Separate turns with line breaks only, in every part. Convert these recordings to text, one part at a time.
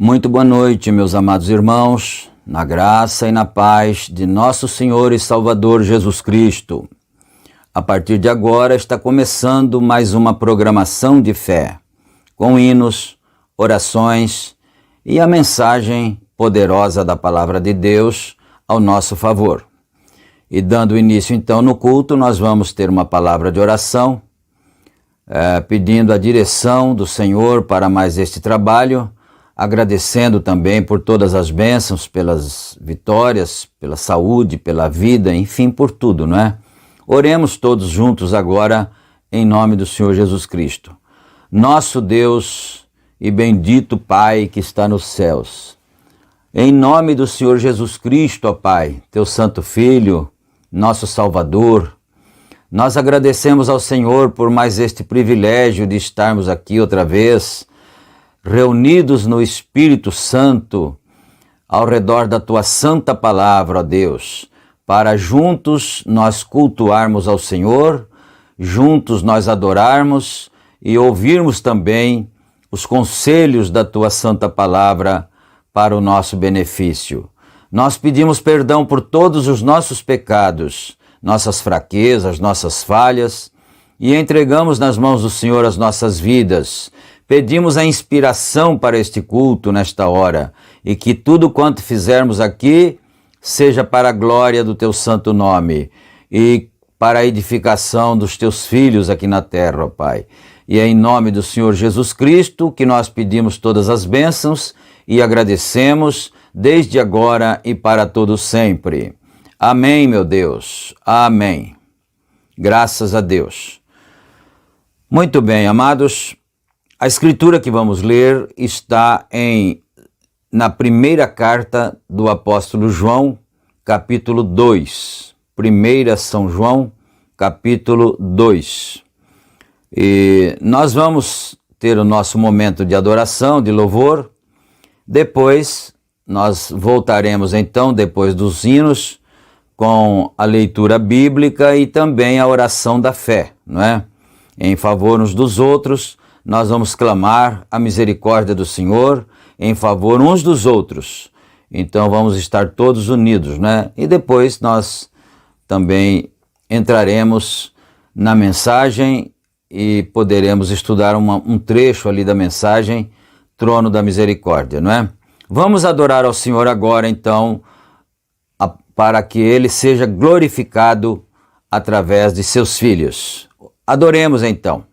Muito boa noite, meus amados irmãos, na graça e na paz de nosso Senhor e Salvador Jesus Cristo. A partir de agora está começando mais uma programação de fé, com hinos, orações e a mensagem poderosa da Palavra de Deus ao nosso favor. E dando início então no culto, nós vamos ter uma palavra de oração, pedindo a direção do Senhor para mais este trabalho, agradecendo também por todas as bênçãos, pelas vitórias, pela saúde, pela vida, enfim, por tudo, não é? Oremos todos juntos agora, em nome do Senhor Jesus Cristo. Nosso Deus e bendito Pai que está nos céus, em nome do Senhor Jesus Cristo, ó Pai, teu Santo Filho, nosso Salvador, nós agradecemos ao Senhor por mais este privilégio de estarmos aqui outra vez, reunidos no Espírito Santo, ao redor da Tua Santa Palavra, ó Deus, para juntos nós cultuarmos ao Senhor, juntos nós adorarmos e ouvirmos também os conselhos da Tua Santa Palavra para o nosso benefício. Nós pedimos perdão por todos os nossos pecados, nossas fraquezas, nossas falhas, e entregamos nas mãos do Senhor as nossas vidas. Pedimos a inspiração para este culto nesta hora, e que tudo quanto fizermos aqui seja para a glória do Teu santo nome e para a edificação dos Teus filhos aqui na terra, ó Pai. E é em nome do Senhor Jesus Cristo que nós pedimos todas as bênçãos e agradecemos desde agora e para todo sempre. Amém, meu Deus. Amém. Graças a Deus. Muito bem, amados. A escritura que vamos ler está na primeira carta do apóstolo João, capítulo 2. 1 São João, capítulo 2. E nós vamos ter o nosso momento de adoração, de louvor. Depois, nós voltaremos então, depois dos hinos, com a leitura bíblica e também a oração da fé, não é? Em favor uns dos outros, nós vamos clamar a misericórdia do Senhor em favor uns dos outros. Então vamos estar todos unidos, né? E depois nós também entraremos na mensagem e poderemos estudar um trecho ali da mensagem, Trono da Misericórdia, não é? Vamos adorar ao Senhor agora, então, para que Ele seja glorificado através de seus filhos. Adoremos, então.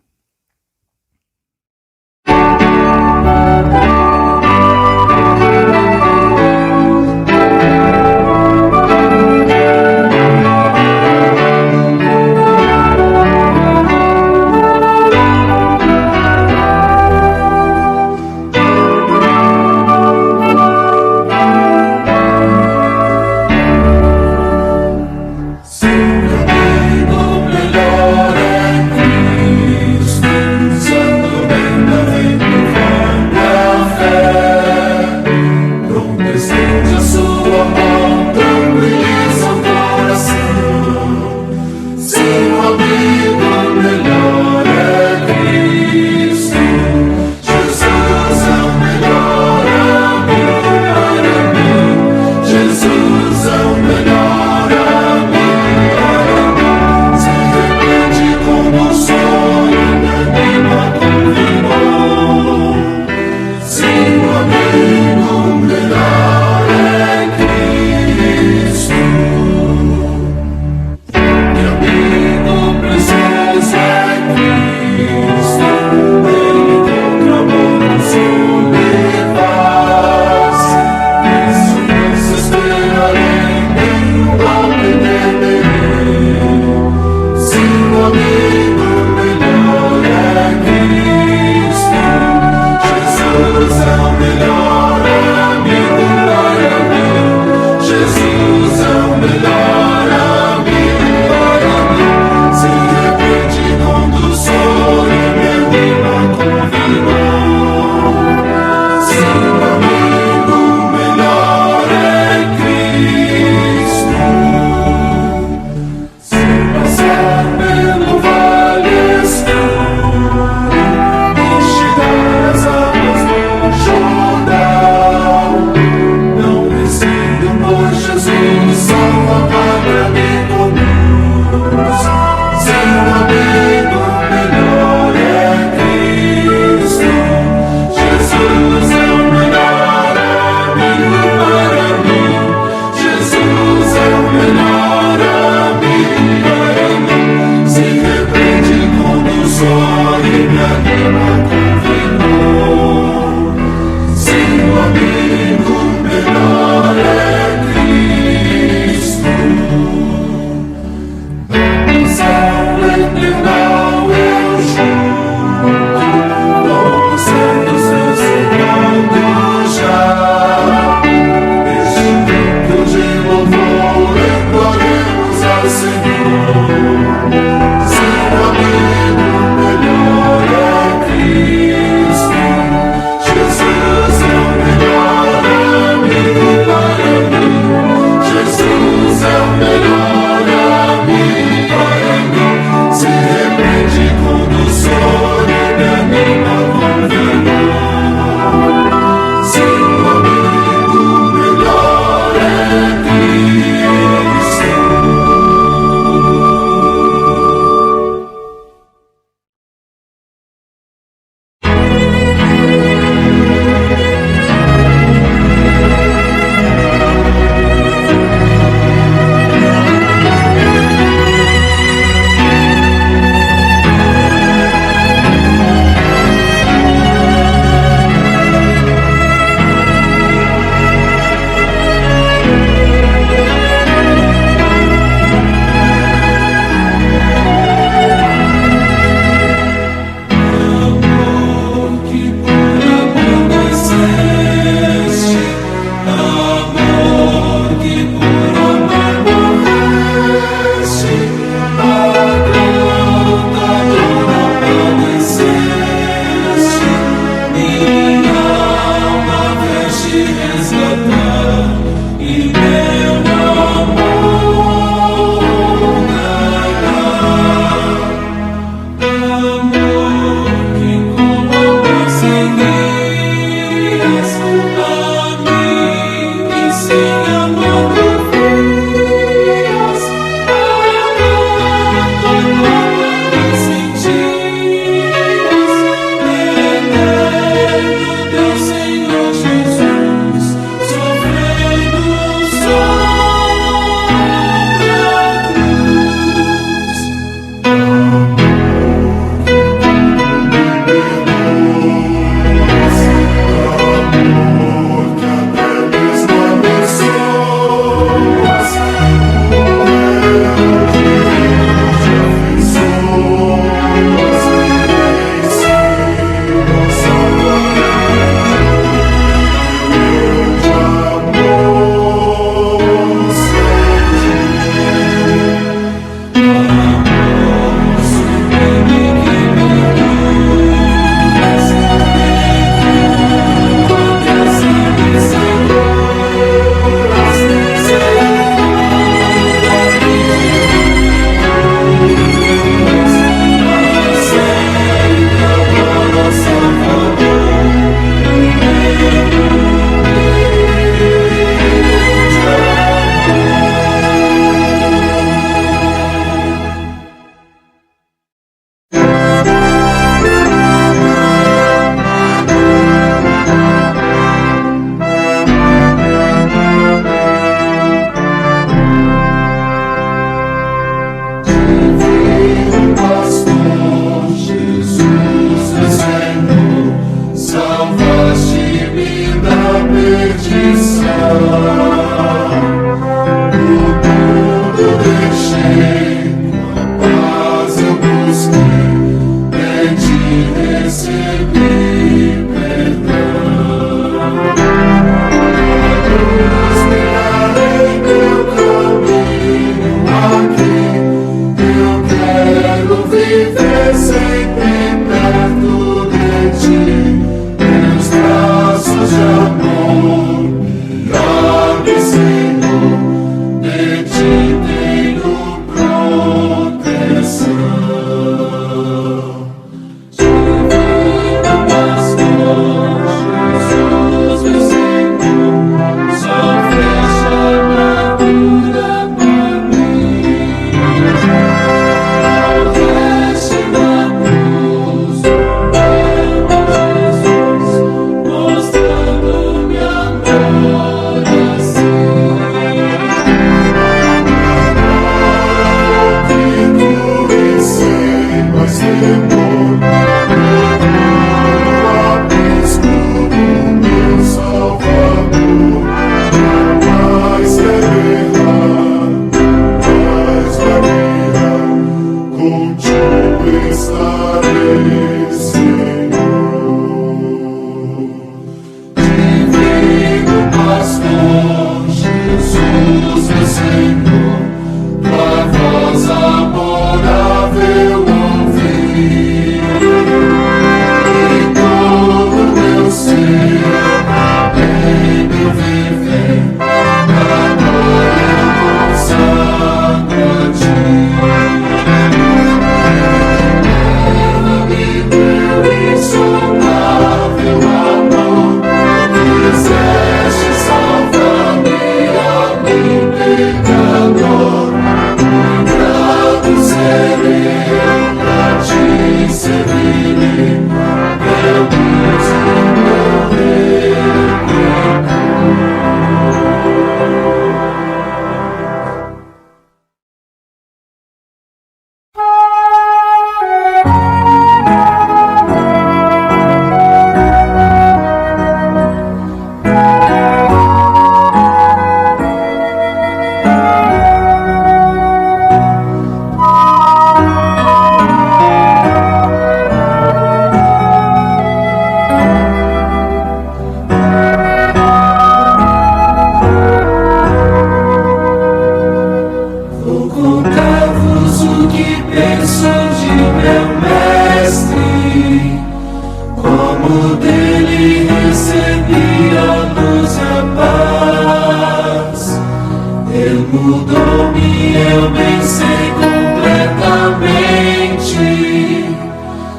Mudou-me, eu bem sei completamente.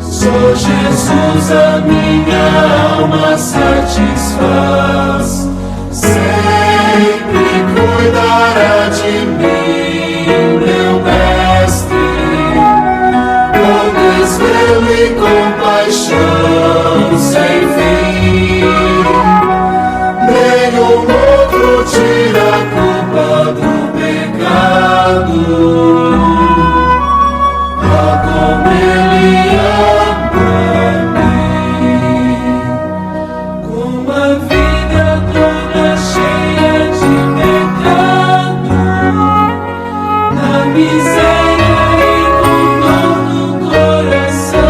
Só Jesus a minha alma satisfaz. Sempre cuidará de mim, meu mestre, com desvelo e compaixão sem fim. Nenhum outro tira a culpa do pecado. Ah, como Ele ama-me, com a vida toda cheia de pecado, na miséria e com dor no coração,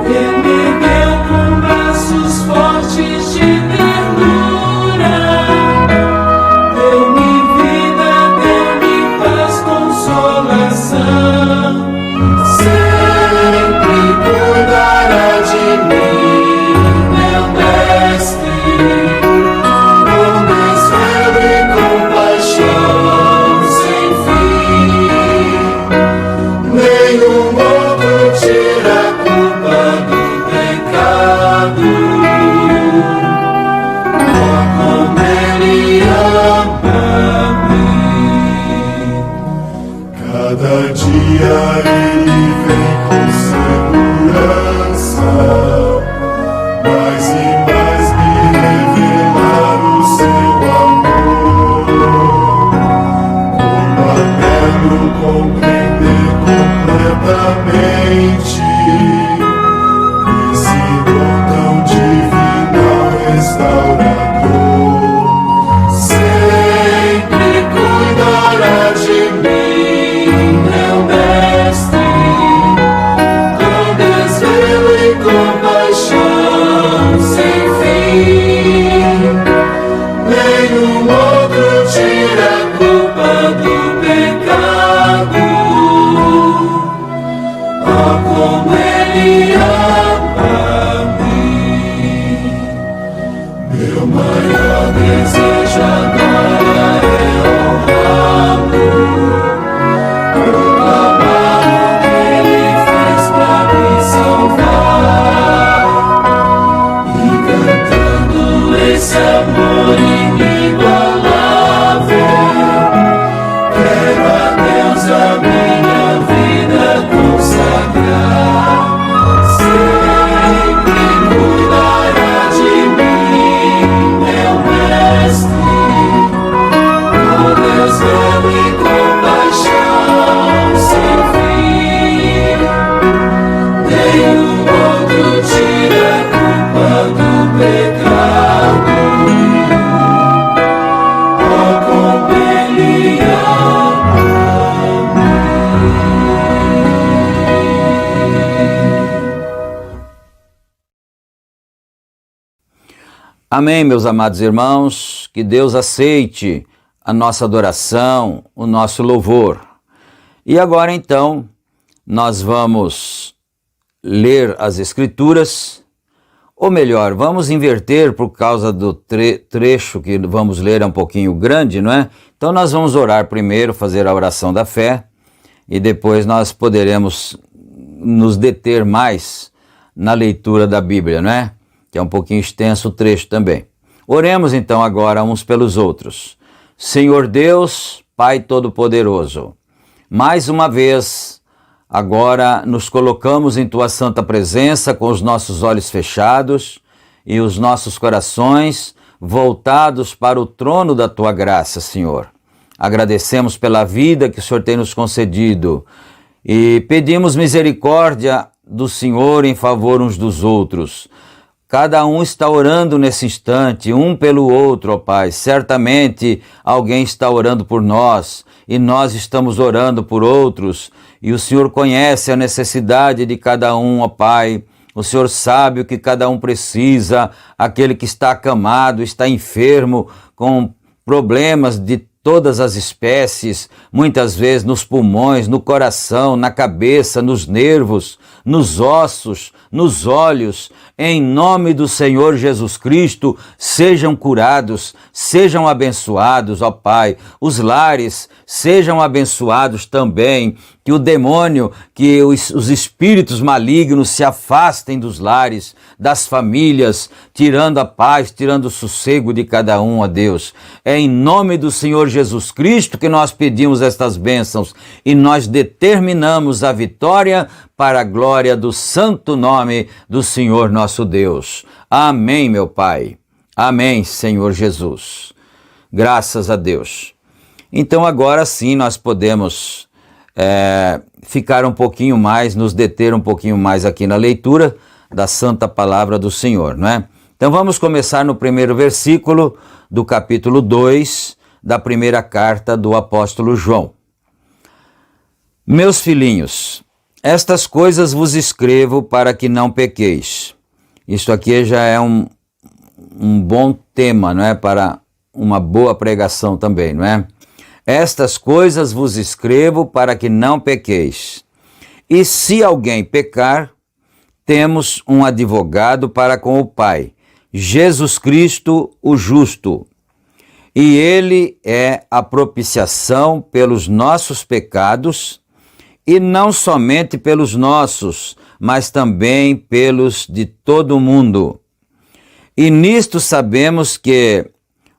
Ele me deu com braços fortes de ternura. Deu-me vida, deu-me paz, consolação. Sempre cuidará de mim, meu mestre, com desvelo e compaixão sem fim. Nenhum outro tira a culpa do pecado. Oh, como Ele ama-me. Cada dia Ele vem com segurança, mais e mais me revelar o seu amor. Como eterno compreender completamente esse dom tão divino Meu maior desejo agora é honrá-lo, proclamar o que ele fez pra me salvar, e cantando esse amor inigualável, quero a Deus a minha vida consagrar. Sempre cuidará de mim, meu mestre, com Deus velho e compaixão sem fim. Nenhum outro tira a culpa do pecado. Oh, como Ele ama a
Amém, meus amados irmãos, que Deus aceite a nossa adoração, o nosso louvor. E agora então, nós vamos ler as Escrituras, ou melhor, vamos inverter por causa do trecho que vamos ler é um pouquinho grande, não é? Então nós vamos orar primeiro, fazer a oração da fé, e depois nós poderemos nos deter mais na leitura da Bíblia, não é? Que é um pouquinho extenso o trecho também. Oremos então agora uns pelos outros. Senhor Deus, Pai Todo-Poderoso, mais uma vez, agora nos colocamos em Tua santa presença com os nossos olhos fechados e os nossos corações voltados para o trono da Tua graça, Senhor. Agradecemos pela vida que o Senhor tem nos concedido e pedimos misericórdia do Senhor em favor uns dos outros. Cada um está orando nesse instante, um pelo outro, ó Pai. Certamente alguém está orando por nós e nós estamos orando por outros. E o Senhor conhece a necessidade de cada um, ó Pai. O Senhor sabe o que cada um precisa. Aquele que está acamado, está enfermo, com problemas de todas as espécies, muitas vezes nos pulmões, no coração, na cabeça, nos nervos, nos ossos, nos olhos. Em nome do Senhor Jesus Cristo, sejam curados, sejam abençoados, ó Pai. Os lares sejam abençoados também. Que o demônio, que os espíritos malignos se afastem dos lares, das famílias, tirando a paz, tirando o sossego de cada um, ó Deus. É em nome do Senhor Jesus Cristo que nós pedimos estas bênçãos e nós determinamos a vitória para a glória do santo nome do Senhor nosso Deus. Amém, meu Pai. Amém, Senhor Jesus. Graças a Deus. Então agora sim nós podemos ficar um pouquinho mais, nos deter um pouquinho mais aqui na leitura da Santa Palavra do Senhor, não é? Então vamos começar no primeiro versículo do capítulo 2 da primeira carta do apóstolo João. Meus filhinhos, estas coisas vos escrevo para que não pequeis. Isso aqui já é um bom tema, não é? Para uma boa pregação também, não é? Estas coisas vos escrevo para que não pequeis. E se alguém pecar, temos um advogado para com o Pai, Jesus Cristo, o justo. E ele é a propiciação pelos nossos pecados, e não somente pelos nossos, mas também pelos de todo o mundo. E nisto sabemos que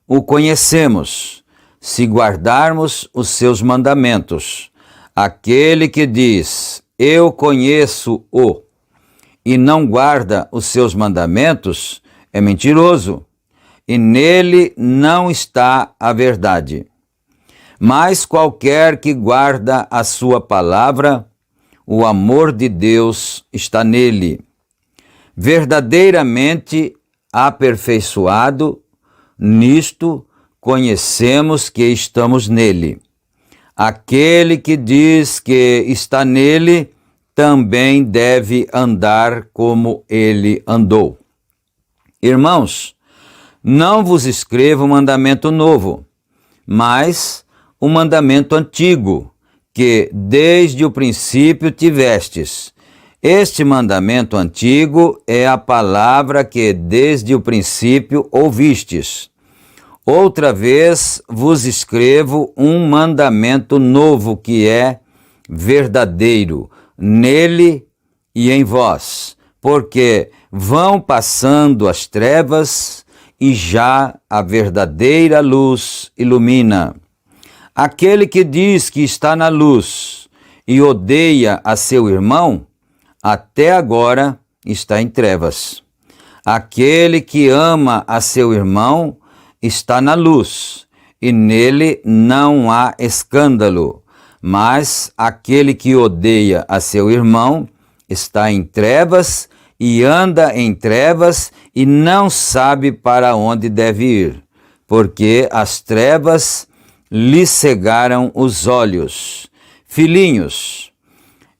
o conhecemos, se guardarmos os seus mandamentos. Aquele que diz, eu conheço-o, e não guarda os seus mandamentos, é mentiroso, e nele não está a verdade. Mas qualquer que guarda a sua palavra, o amor de Deus está nele. Verdadeiramente aperfeiçoado, nisto conhecemos que estamos nele. Aquele que diz que está nele, também deve andar como ele andou. Irmãos, não vos escrevo mandamento novo, mas o mandamento antigo, que desde o princípio tivestes, Este mandamento antigo é a palavra que desde o princípio ouvistes. Outra vez vos escrevo um mandamento novo que é verdadeiro, nele e em vós, porque vão passando as trevas e já a verdadeira luz ilumina. Aquele que diz que está na luz e odeia a seu irmão, até agora está em trevas. Aquele que ama a seu irmão está na luz, e nele não há escândalo. Mas aquele que odeia a seu irmão está em trevas e anda em trevas e não sabe para onde deve ir, porque as trevas lhe cegaram os olhos. Filhinhos,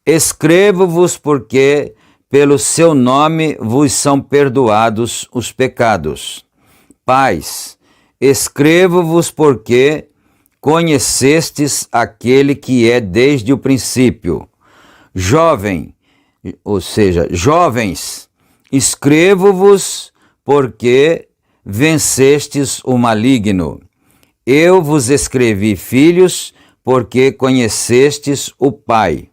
escrevo-vos porque pelo seu nome vos são perdoados os pecados. Pais, escrevo-vos porque conhecestes aquele que é desde o princípio. Jovens, escrevo-vos porque vencestes o maligno. Eu vos escrevi, filhos, porque conhecestes o Pai.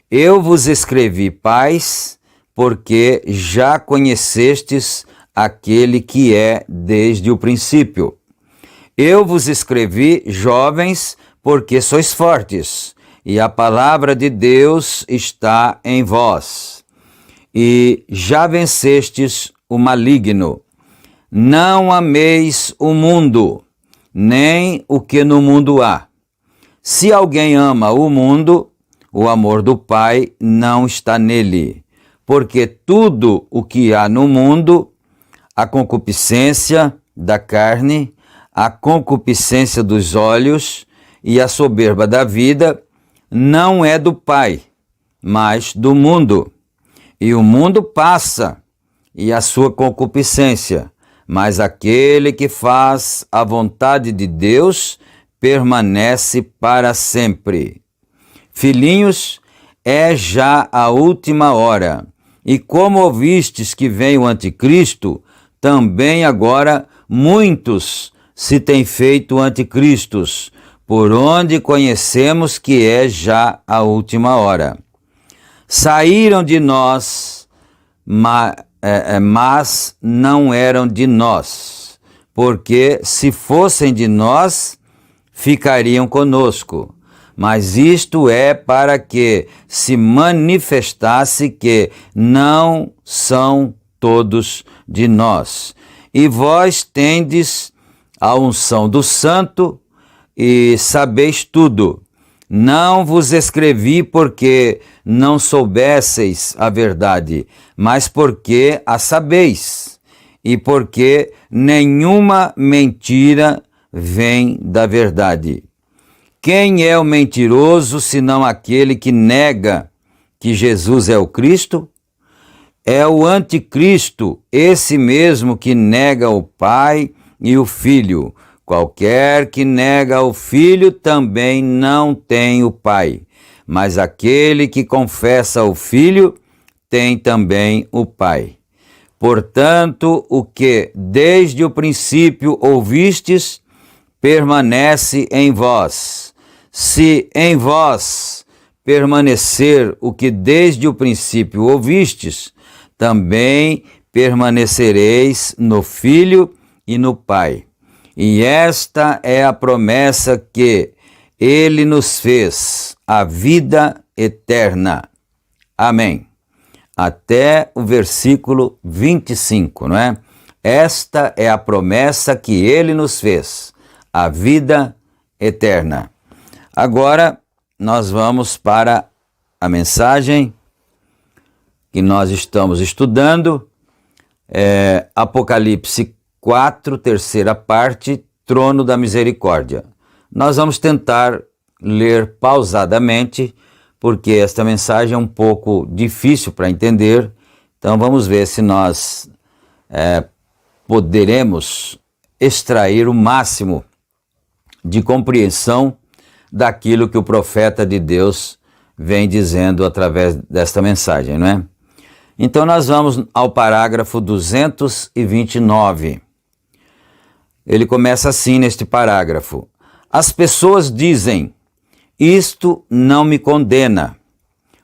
Eu vos escrevi, pais, porque já conhecestes aquele que é desde o princípio. Eu vos escrevi, jovens, porque sois fortes, e a palavra de Deus está em vós. E já vencestes o maligno. Não ameis o mundo, nem o que no mundo há. Se alguém ama o mundo, o amor do Pai não está nele, porque tudo o que há no mundo, a concupiscência da carne, a concupiscência dos olhos e a soberba da vida, não é do Pai, mas do mundo. E o mundo passa, e a sua concupiscência, mas aquele que faz a vontade de Deus permanece para sempre. Filhinhos, é já a última hora, e como ouvistes que vem o anticristo, também agora muitos se têm feito anticristos, por onde conhecemos que é já a última hora. Saíram de nós, mas não eram de nós, porque se fossem de nós, ficariam conosco. Mas isto é para que se manifestasse que não são todos de nós. E vós tendes a unção do Santo e sabeis tudo. Não vos escrevi porque não soubesseis a verdade, mas porque a sabeis, e porque nenhuma mentira vem da verdade. Quem é o mentiroso, senão aquele que nega que Jesus é o Cristo? É o anticristo, esse mesmo que nega o Pai e o Filho. Qualquer que nega o Filho também não tem o Pai, mas aquele que confessa o Filho tem também o Pai. Portanto, o que desde o princípio ouvistes, permanece em vós. Se em vós permanecer o que desde o princípio ouvistes, também permanecereis no Filho e no Pai. E esta é a promessa que Ele nos fez, a vida eterna. Amém. Até o versículo 25, não é? Esta é a promessa que Ele nos fez, a vida eterna. Agora, nós vamos para a mensagem que nós estamos estudando, Apocalipse 4, terceira parte, Trono da Misericórdia. Nós vamos tentar ler pausadamente, porque esta mensagem é um pouco difícil para entender, então vamos ver se nós poderemos extrair o máximo de compreensão daquilo que o profeta de Deus vem dizendo através desta mensagem, não é? Então nós vamos ao parágrafo 229. Ele começa assim neste parágrafo: as pessoas dizem, isto não me condena.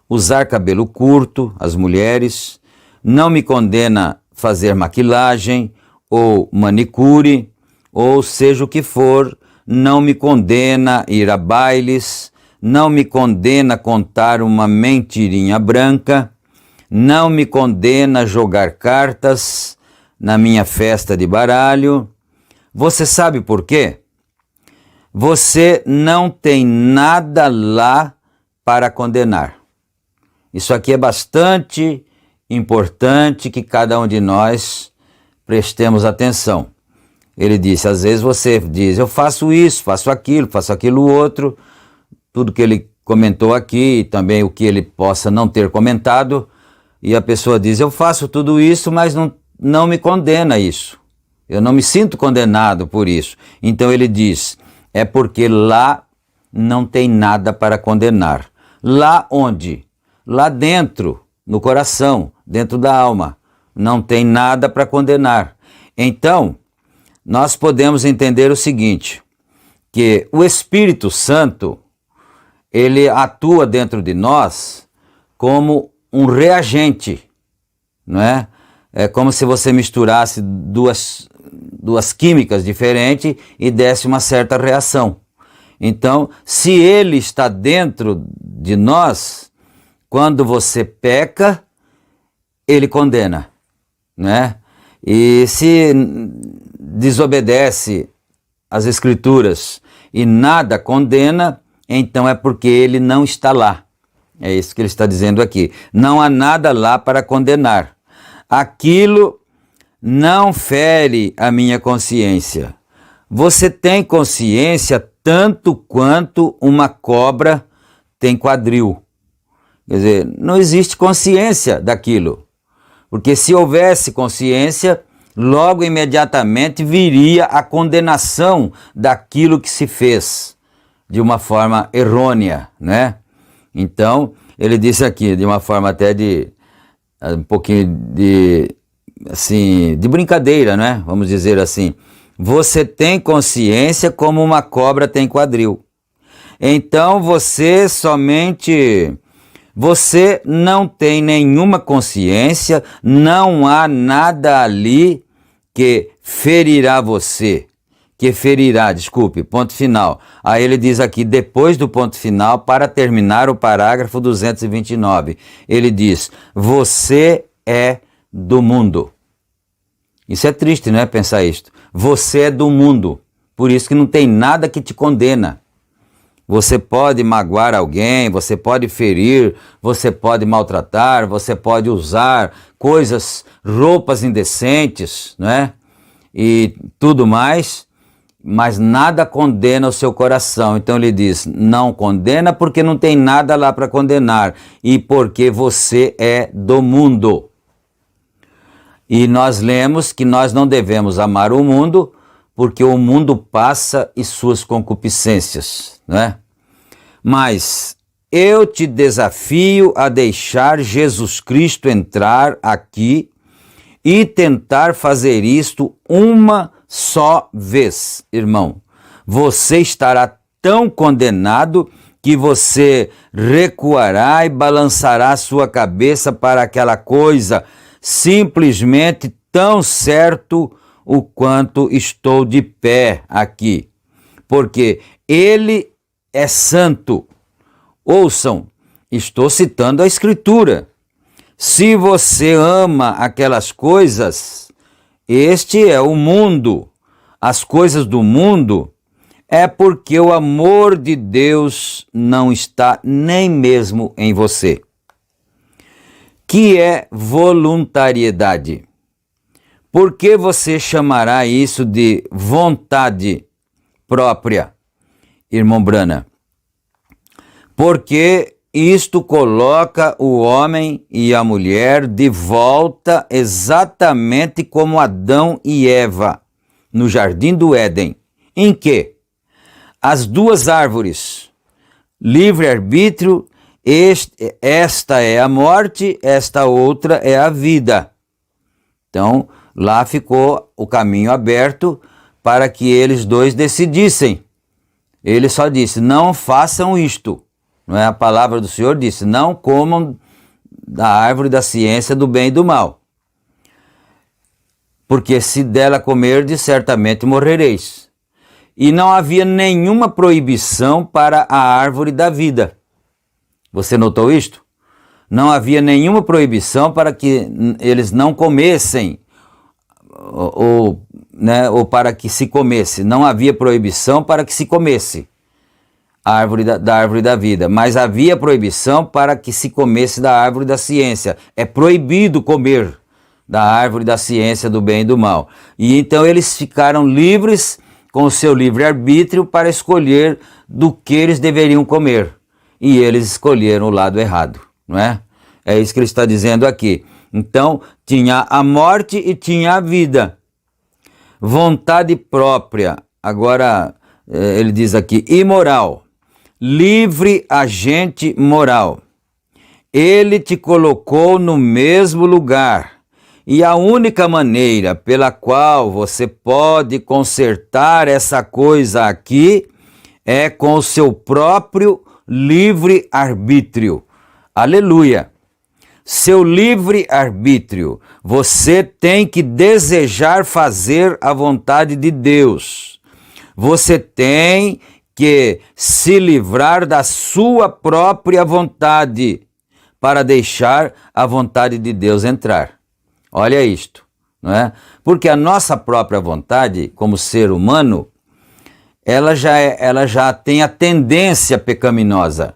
Usar cabelo curto, as mulheres, não me condena fazer maquilagem ou manicure, ou seja o que for, não me condena ir a bailes, não me condena contar uma mentirinha branca, não me condena jogar cartas na minha festa de baralho. Você sabe por quê? Você não tem nada lá para condenar. Isso aqui é bastante importante que cada um de nós prestemos atenção. Ele disse, às vezes você diz, eu faço isso, faço aquilo outro, tudo que ele comentou aqui, e também o que ele possa não ter comentado, e a pessoa diz, eu faço tudo isso, mas não me condena isso. Eu não me sinto condenado por isso. Então ele diz, é porque lá não tem nada para condenar. Lá onde? Lá dentro, no coração, dentro da alma, não tem nada para condenar. Então, nós podemos entender o seguinte, que o Espírito Santo, ele atua dentro de nós como um reagente, não é? É como se você misturasse duas químicas diferentes e desse uma certa reação. Então, se ele está dentro de nós, quando você peca, ele condena, né? E se desobedece às Escrituras e nada condena, então é porque ele não está lá. É isso que ele está dizendo aqui. Não há nada lá para condenar. Aquilo não fere a minha consciência. Você tem consciência tanto quanto uma cobra tem quadril. Quer dizer, não existe consciência daquilo. Porque se houvesse consciência, logo imediatamente viria a condenação daquilo que se fez de uma forma errônea, né? Então, ele disse aqui, de uma forma até de um pouquinho de brincadeira, né? Vamos dizer assim, você tem consciência como uma cobra tem quadril. Então, você não tem nenhuma consciência, não há nada ali que ferirá você. Ponto final. Aí ele diz aqui, depois do ponto final, para terminar o parágrafo 229, ele diz, você é do mundo. Isso é triste, não é, pensar isto? Você é do mundo, por isso que não tem nada que te condena. Você pode magoar alguém, você pode ferir, você pode maltratar, você pode usar roupas indecentes, né? E tudo mais, mas nada condena o seu coração. Então ele diz, não condena porque não tem nada lá para condenar e porque você é do mundo. E nós lemos que nós não devemos amar o mundo porque o mundo passa e suas concupiscências, né? Mas eu te desafio a deixar Jesus Cristo entrar aqui e tentar fazer isto uma só vez, irmão. Você estará tão condenado que você recuará e balançará sua cabeça para aquela coisa, simplesmente tão certo o quanto estou de pé aqui, porque ele é santo. Ouçam, estou citando a Escritura. Se você ama aquelas coisas, este é o mundo. As coisas do mundo é porque o amor de Deus não está nem mesmo em você. Que é voluntariedade? Por que você chamará isso de vontade própria, irmão Brana? Porque isto coloca o homem e a mulher de volta exatamente como Adão e Eva no jardim do Éden, em que as duas árvores, livre-arbítrio esta é a morte, esta outra é a vida. Então, lá ficou o caminho aberto para que eles dois decidissem. Ele só disse, não façam isto. Não é? A palavra do Senhor disse, não comam da árvore da ciência do bem e do mal. Porque se dela comerdes, certamente morrereis. E não havia nenhuma proibição para a árvore da vida. Você notou isto? Não havia nenhuma proibição para que eles não comessem, ou para que se comesse. Não havia proibição para que se comesse a árvore da árvore da vida, mas havia proibição para que se comesse da árvore da ciência. É proibido comer da árvore da ciência do bem e do mal. E então eles ficaram livres com o seu livre-arbítrio para escolher do que eles deveriam comer. E eles escolheram o lado errado, não é? É isso que ele está dizendo aqui. Então, tinha a morte e tinha a vida. Vontade própria, agora ele diz aqui, imoral, livre agente moral. Ele te colocou no mesmo lugar. E a única maneira pela qual você pode consertar essa coisa aqui é com o seu próprio livre-arbítrio. Aleluia! Seu livre-arbítrio. Você tem que desejar fazer a vontade de Deus. Você tem que se livrar da sua própria vontade para deixar a vontade de Deus entrar. Olha isto, não é? Porque a nossa própria vontade, como ser humano, ela já tem a tendência pecaminosa.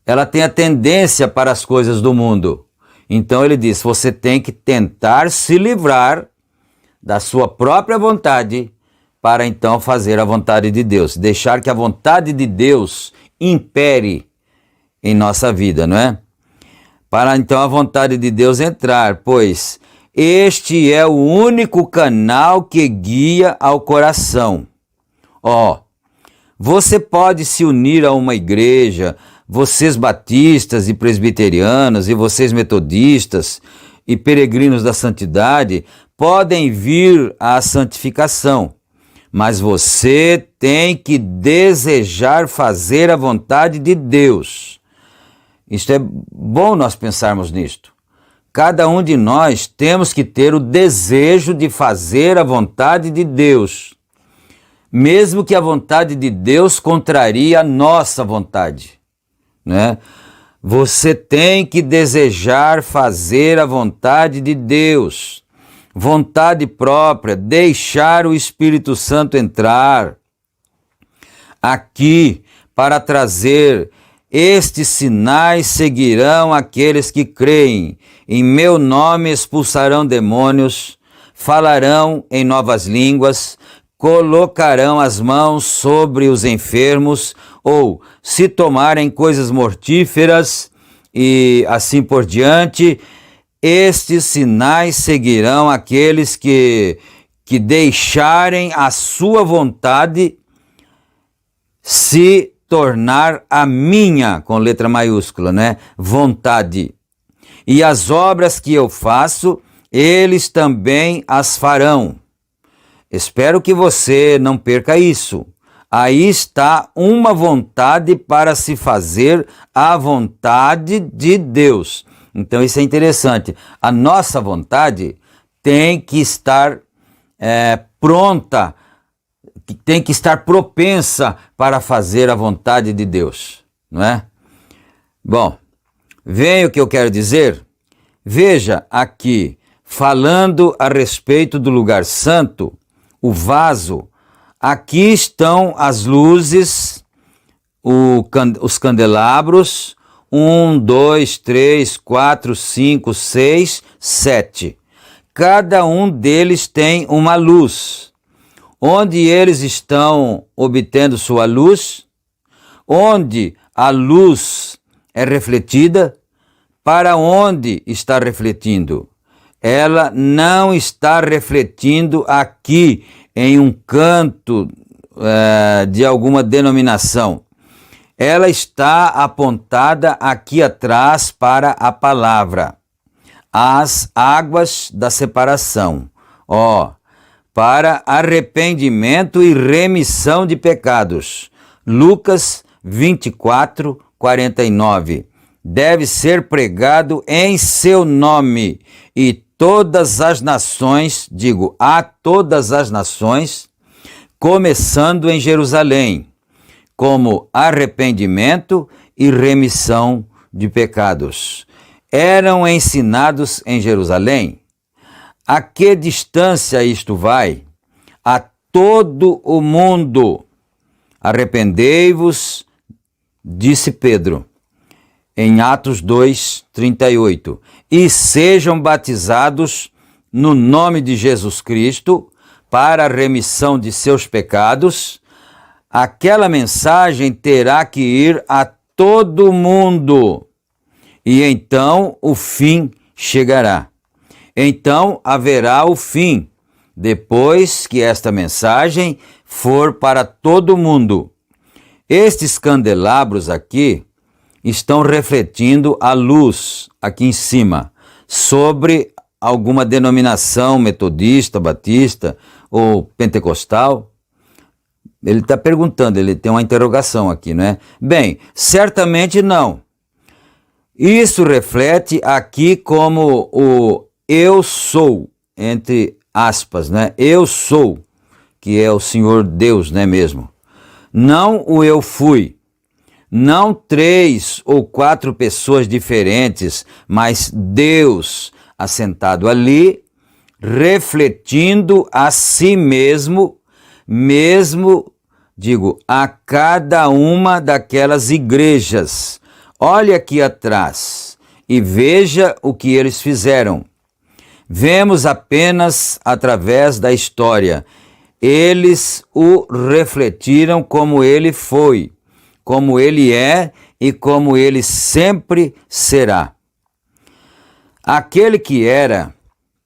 Ela tem a tendência para as coisas do mundo. Então ele diz, você tem que tentar se livrar da sua própria vontade para então fazer a vontade de Deus. Deixar que a vontade de Deus impere em nossa vida, não é? Para então a vontade de Deus entrar, pois este é o único canal que guia ao coração. Você pode se unir a uma igreja, vocês batistas e presbiterianos, e vocês metodistas e peregrinos da santidade, podem vir à santificação, mas você tem que desejar fazer a vontade de Deus. Isto é bom nós pensarmos nisto. Cada um de nós temos que ter o desejo de fazer a vontade de Deus, mesmo que a vontade de Deus contrarie a nossa vontade, né? Você tem que desejar fazer a vontade de Deus, vontade própria, deixar o Espírito Santo entrar aqui para trazer. Estes sinais seguirão aqueles que creem. Em meu nome expulsarão demônios, falarão em novas línguas, colocarão as mãos sobre os enfermos, ou se tomarem coisas mortíferas e assim por diante. Estes sinais seguirão aqueles que deixarem a sua vontade se tornar a minha, com letra maiúscula, né? Vontade. E as obras que eu faço, eles também as farão. Espero que você não perca isso. Aí está uma vontade para se fazer a vontade de Deus. Então isso é interessante. A nossa vontade tem que estar pronta, tem que estar propensa para fazer a vontade de Deus, não é? Bom, vem o que eu quero dizer. Veja aqui, falando a respeito do lugar santo, o vaso, aqui estão as luzes, os candelabros, 1, 2, 3, 4, 5, 6, 7. Cada um deles tem uma luz. Onde eles estão obtendo sua luz, onde a luz é refletida, para onde está refletindo? Ela não está refletindo aqui em um canto de alguma denominação. ela está apontada aqui atrás para a palavra, as águas da separação, para arrependimento e remissão de pecados. Lucas 24, 49. Deve ser pregado em seu nome, e todas as nações, a todas as nações, começando em Jerusalém, como arrependimento e remissão de pecados. Eram ensinados em Jerusalém. A que distância isto vai? A todo o mundo. Arrependei-vos, disse Pedro, em Atos 2, 38, e sejam batizados no nome de Jesus Cristo para a remissão de seus pecados. Aquela mensagem terá que ir a todo mundo, e então o fim chegará. Então haverá o fim, depois que esta mensagem for para todo mundo. Estes candelabros aqui estão refletindo a luz, aqui em cima, sobre alguma denominação metodista, batista ou pentecostal. Ele está perguntando, ele tem uma interrogação aqui, não é? Bem, certamente não. Isso reflete aqui como o eu sou, entre aspas, né? Eu sou, que é o Senhor Deus, não é mesmo? Não o eu fui. Não 3 ou 4 pessoas diferentes, mas Deus assentado ali, refletindo a si mesmo, a cada uma daquelas igrejas. Olha aqui atrás e veja o que eles fizeram. Vemos apenas através da história. Eles o refletiram como ele foi, como ele é e como ele sempre será. Aquele que era,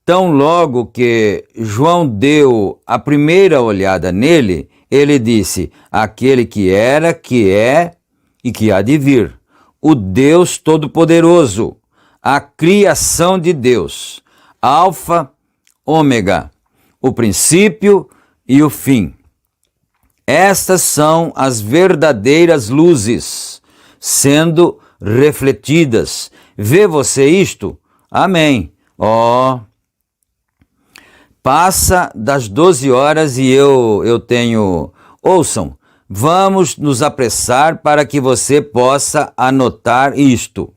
tão logo que João deu a primeira olhada nele, ele disse: aquele que era, que é e que há de vir, o Deus Todo-Poderoso, a criação de Deus, Alfa, Ômega, o princípio e o fim. Estas são as verdadeiras luzes, sendo refletidas. Vê você isto? Amém. Passa das 12 horas e eu tenho... Ouçam, vamos nos apressar para que você possa anotar isto.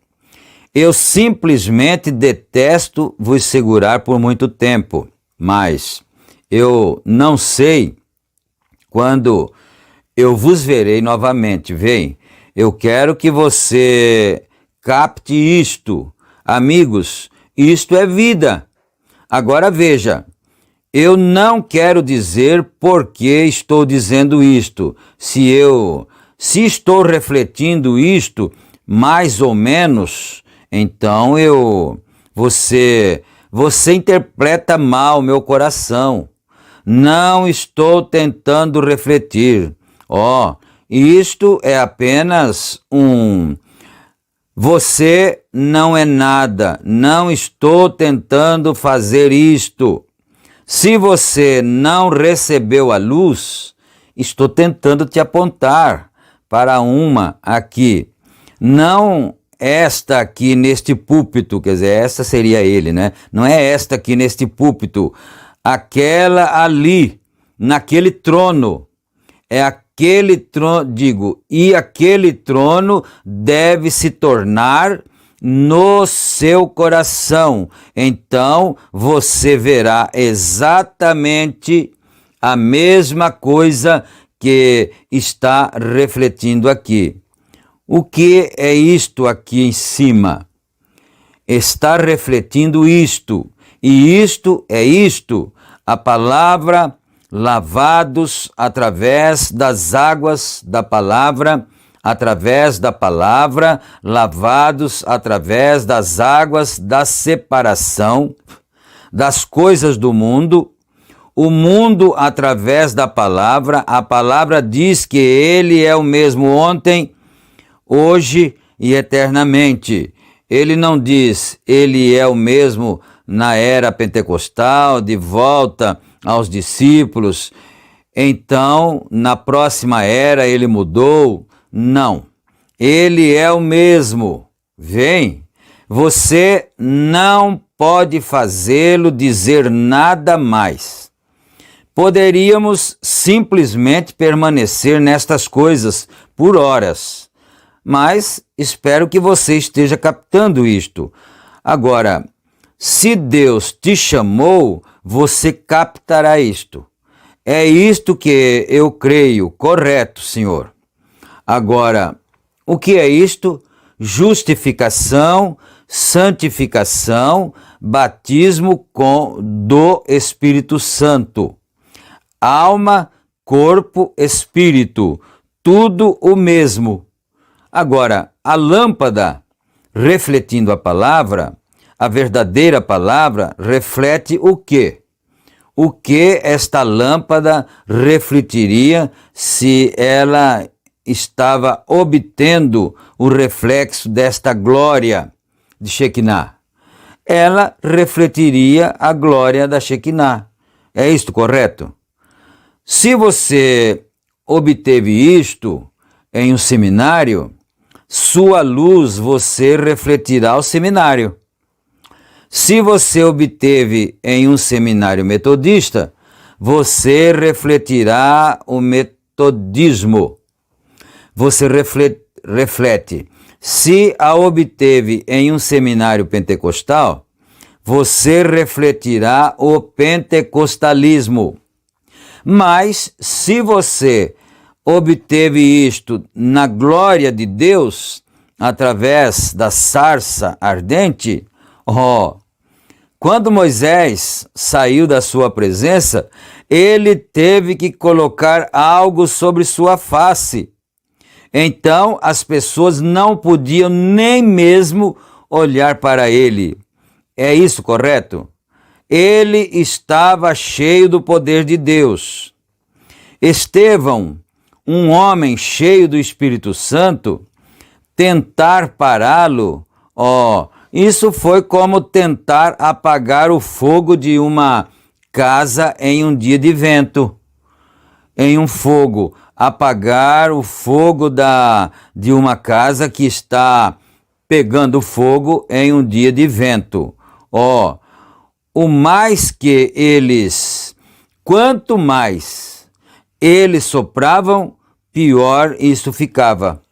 Eu simplesmente detesto vos segurar por muito tempo, mas eu não sei quando eu vos verei novamente. Vem, eu quero que você capte isto. Amigos, isto é vida. Agora veja, eu não quero dizer por que estou dizendo isto. Se estou refletindo isto, mais ou menos, então você interpreta mal meu coração. Não estou tentando refletir. Isto é apenas você não é nada. Não estou tentando fazer isto. Se você não recebeu a luz, estou tentando te apontar para uma aqui. Não esta aqui neste púlpito, quer dizer, esta seria ele, né? Não é esta aqui neste púlpito. Aquela ali, naquele trono. É aquele trono, e aquele trono deve se tornar no seu coração. Então você verá exatamente a mesma coisa que está refletindo aqui. O que é isto aqui em cima? Está refletindo isto, e isto é isto, a palavra, lavados através das águas da palavra, através da palavra, lavados através das águas da separação das coisas do mundo, o mundo através da palavra. A palavra diz que ele é o mesmo ontem, hoje e eternamente. Ele não diz, ele é o mesmo na era pentecostal, de volta aos discípulos. Então, na próxima era, ele mudou. Não, ele é o mesmo. Vem, você não pode fazê-lo dizer nada mais. Poderíamos simplesmente permanecer nestas coisas por horas, mas espero que você esteja captando isto. Agora, se Deus te chamou, você captará isto. É isto que eu creio, correto, Senhor. Agora, o que é isto? Justificação, santificação, batismo do Espírito Santo. Alma, corpo, espírito, tudo o mesmo. Agora, a lâmpada, refletindo a palavra, a verdadeira palavra, reflete o quê? O que esta lâmpada refletiria se ela estava obtendo o reflexo desta glória de Shekinah? Ela refletiria a glória da Shekinah. É isto correto? Se você obteve isto em um seminário, sua luz você refletirá ao seminário. Se você obteve em um seminário metodista, você refletirá o metodismo. Você reflete. Se a obteve em um seminário pentecostal, você refletirá o pentecostalismo. Mas se você obteve isto na glória de Deus, através da sarça ardente, quando Moisés saiu da sua presença, ele teve que colocar algo sobre sua face. Então as pessoas não podiam nem mesmo olhar para ele. É isso correto? Ele estava cheio do poder de Deus. Estevão, um homem cheio do Espírito Santo, tentar pará-lo, isso foi como tentar apagar o fogo de uma casa em um dia de vento. Em um fogo, apagar o fogo de uma casa que está pegando fogo em um dia de vento. Quanto mais eles sopravam, pior isso ficava.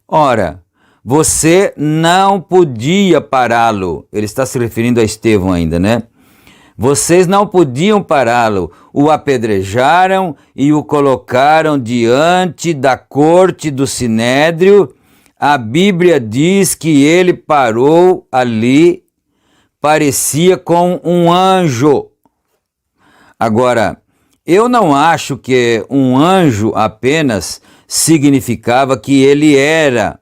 Ora, você não podia pará-lo. Ele está se referindo a Estevão ainda, né? Vocês não podiam pará-lo. O apedrejaram e o colocaram diante da corte do Sinédrio. A Bíblia diz que ele parou ali, parecia com um anjo. Agora, eu não acho que um anjo apenas significava que ele era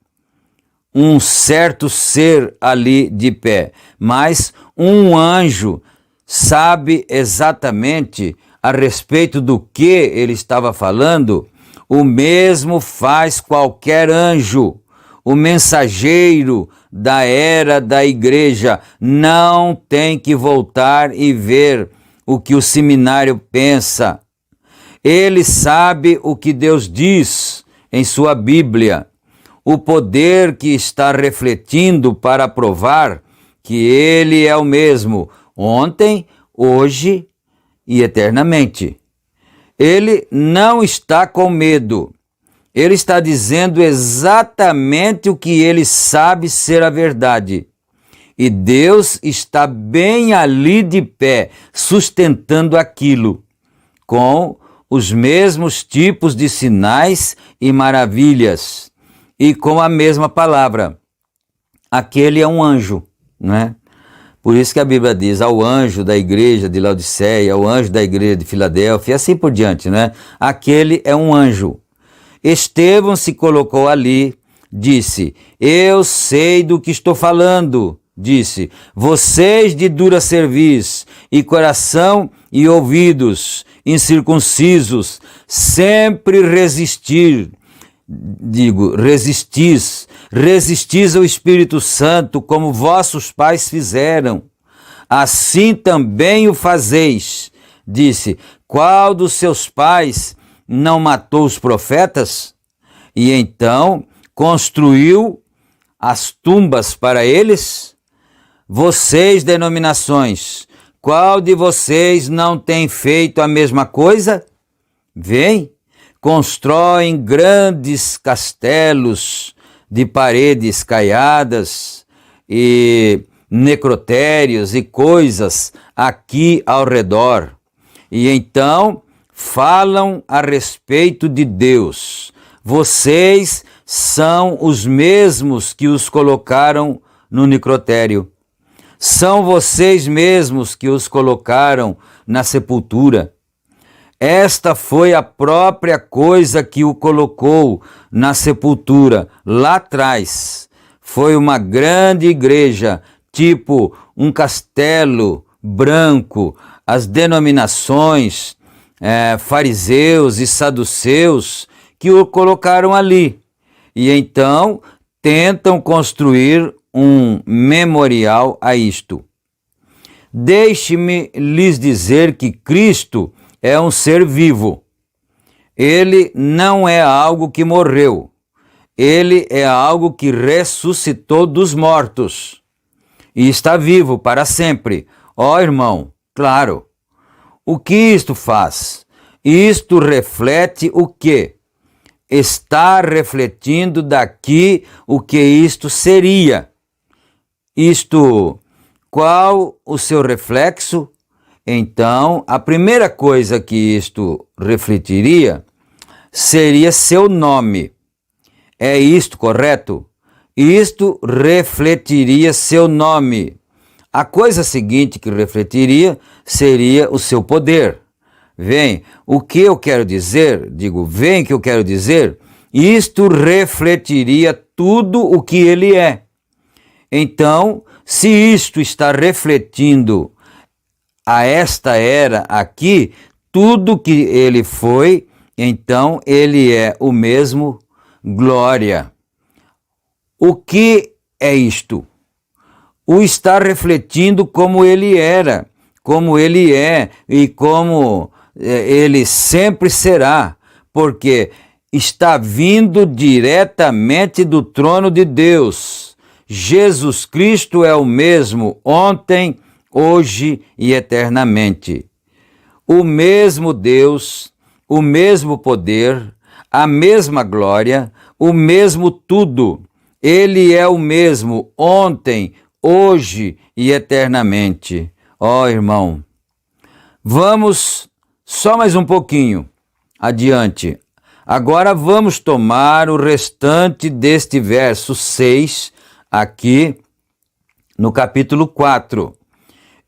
um certo ser ali de pé, mas um anjo sabe exatamente a respeito do que ele estava falando. O mesmo faz qualquer anjo. O mensageiro da era da igreja não tem que voltar e ver o que o seminário pensa. Ele sabe o que Deus diz em sua Bíblia. O poder que está refletindo para provar que ele é o mesmo ontem, hoje e eternamente. Ele não está com medo. Ele está dizendo exatamente o que ele sabe ser a verdade. E Deus está bem ali de pé, sustentando aquilo, com os mesmos tipos de sinais e maravilhas, e com a mesma palavra. Aquele é um anjo, não é? Por isso que a Bíblia diz ao anjo da igreja de Laodiceia, ao anjo da igreja de Filadélfia, e assim por diante, né? Aquele é um anjo. Estevão se colocou ali, disse, eu sei do que estou falando. Disse, vocês de dura cerviz e coração e ouvidos incircuncisos, sempre resistir resistis ao Espírito Santo, como vossos pais fizeram, assim também o fazeis. Disse: qual dos seus pais não matou os profetas? E então construiu as tumbas para eles? Vocês, denominações, qual de vocês não tem feito a mesma coisa? Vem, constroem grandes castelos de paredes caiadas e necrotérios e coisas aqui ao redor. E então falam a respeito de Deus. Vocês são os mesmos que os colocaram no necrotério. São vocês mesmos que os colocaram na sepultura. Esta foi a própria coisa que o colocou na sepultura lá atrás. Foi uma grande igreja, tipo um castelo branco. As denominações, fariseus e saduceus, que o colocaram ali. E então tentam construir um memorial a isto. Deixe-me lhes dizer que Cristo é um ser vivo. Ele não é algo que morreu. Ele é algo que ressuscitou dos mortos e está vivo para sempre. Ó irmão, claro. O que isto faz? Isto reflete o quê? Está refletindo daqui o que isto seria. Qual o seu reflexo? Então, a primeira coisa que isto refletiria seria seu nome. É isto correto? Isto refletiria seu nome. A coisa seguinte que refletiria seria o seu poder. Vem, o que eu quero dizer? Vem que eu quero dizer. Isto refletiria tudo o que ele é. Então, se isto está refletindo a esta era aqui, tudo que ele foi, então ele é o mesmo glória. O que é isto? O estar refletindo como ele era, como ele é e como ele sempre será, porque está vindo diretamente do trono de Deus. Jesus Cristo é o mesmo ontem, hoje e eternamente. O mesmo Deus, o mesmo poder, a mesma glória, o mesmo tudo. Ele é o mesmo ontem, hoje e eternamente. Ó irmão, vamos só mais um pouquinho adiante. Agora vamos tomar o restante deste verso 6 aqui no capítulo 4.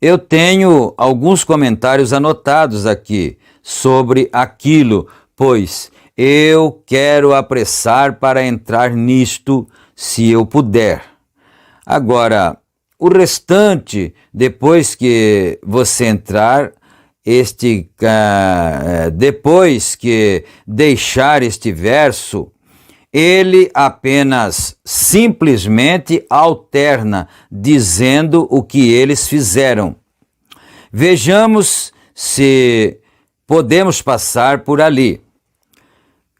Eu tenho alguns comentários anotados aqui sobre aquilo, pois eu quero apressar para entrar nisto, se eu puder. Agora, o restante, depois que você entrar, depois que deixar este verso, ele apenas simplesmente alterna, dizendo o que eles fizeram. Vejamos se podemos passar por ali.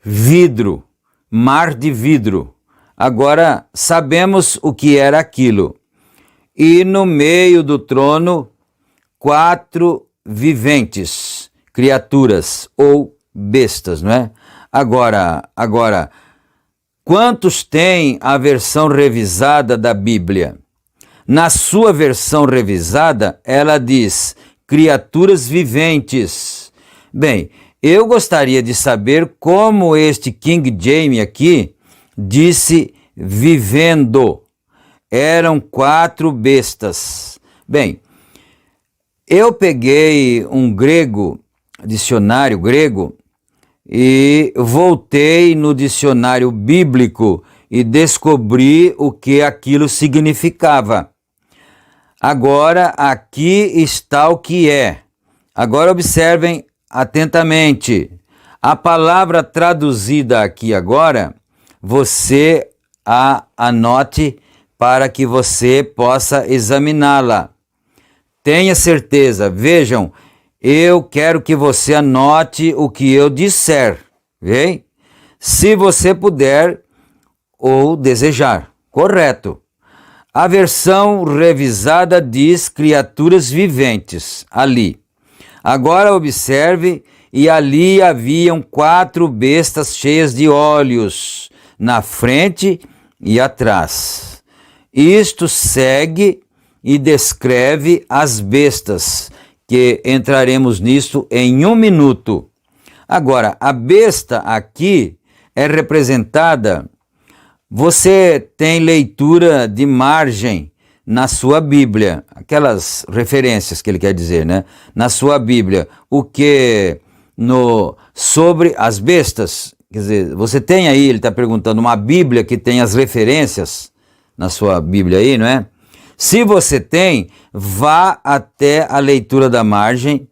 Vidro, mar de vidro. Agora sabemos o que era aquilo. E no meio do trono, 4 viventes, criaturas ou bestas, não é? Agora, quantos têm a versão revisada da Bíblia? Na sua versão revisada, ela diz criaturas viventes. Bem, eu gostaria de saber como este King James aqui disse vivendo. Eram 4 bestas. Bem, eu peguei um dicionário grego, e voltei no dicionário bíblico e descobri o que aquilo significava. Agora, aqui está o que é. Agora observem atentamente. A palavra traduzida aqui agora você a anote para que você possa examiná-la. Tenha certeza, vejam, eu quero que você anote o que eu disser, ok? Se você puder ou desejar, correto. A versão revisada diz criaturas viventes, ali. Agora observe, e ali haviam 4 bestas cheias de olhos, na frente e atrás. Isto segue e descreve as bestas, que entraremos nisso em 1 minuto. Agora, a besta aqui é representada. Você tem leitura de margem na sua Bíblia, aquelas referências que ele quer dizer, né? Na sua Bíblia, o que sobre as bestas, quer dizer, você tem aí, ele está perguntando, uma Bíblia que tem as referências na sua Bíblia aí, não é? Se você tem, vá até a leitura da margem.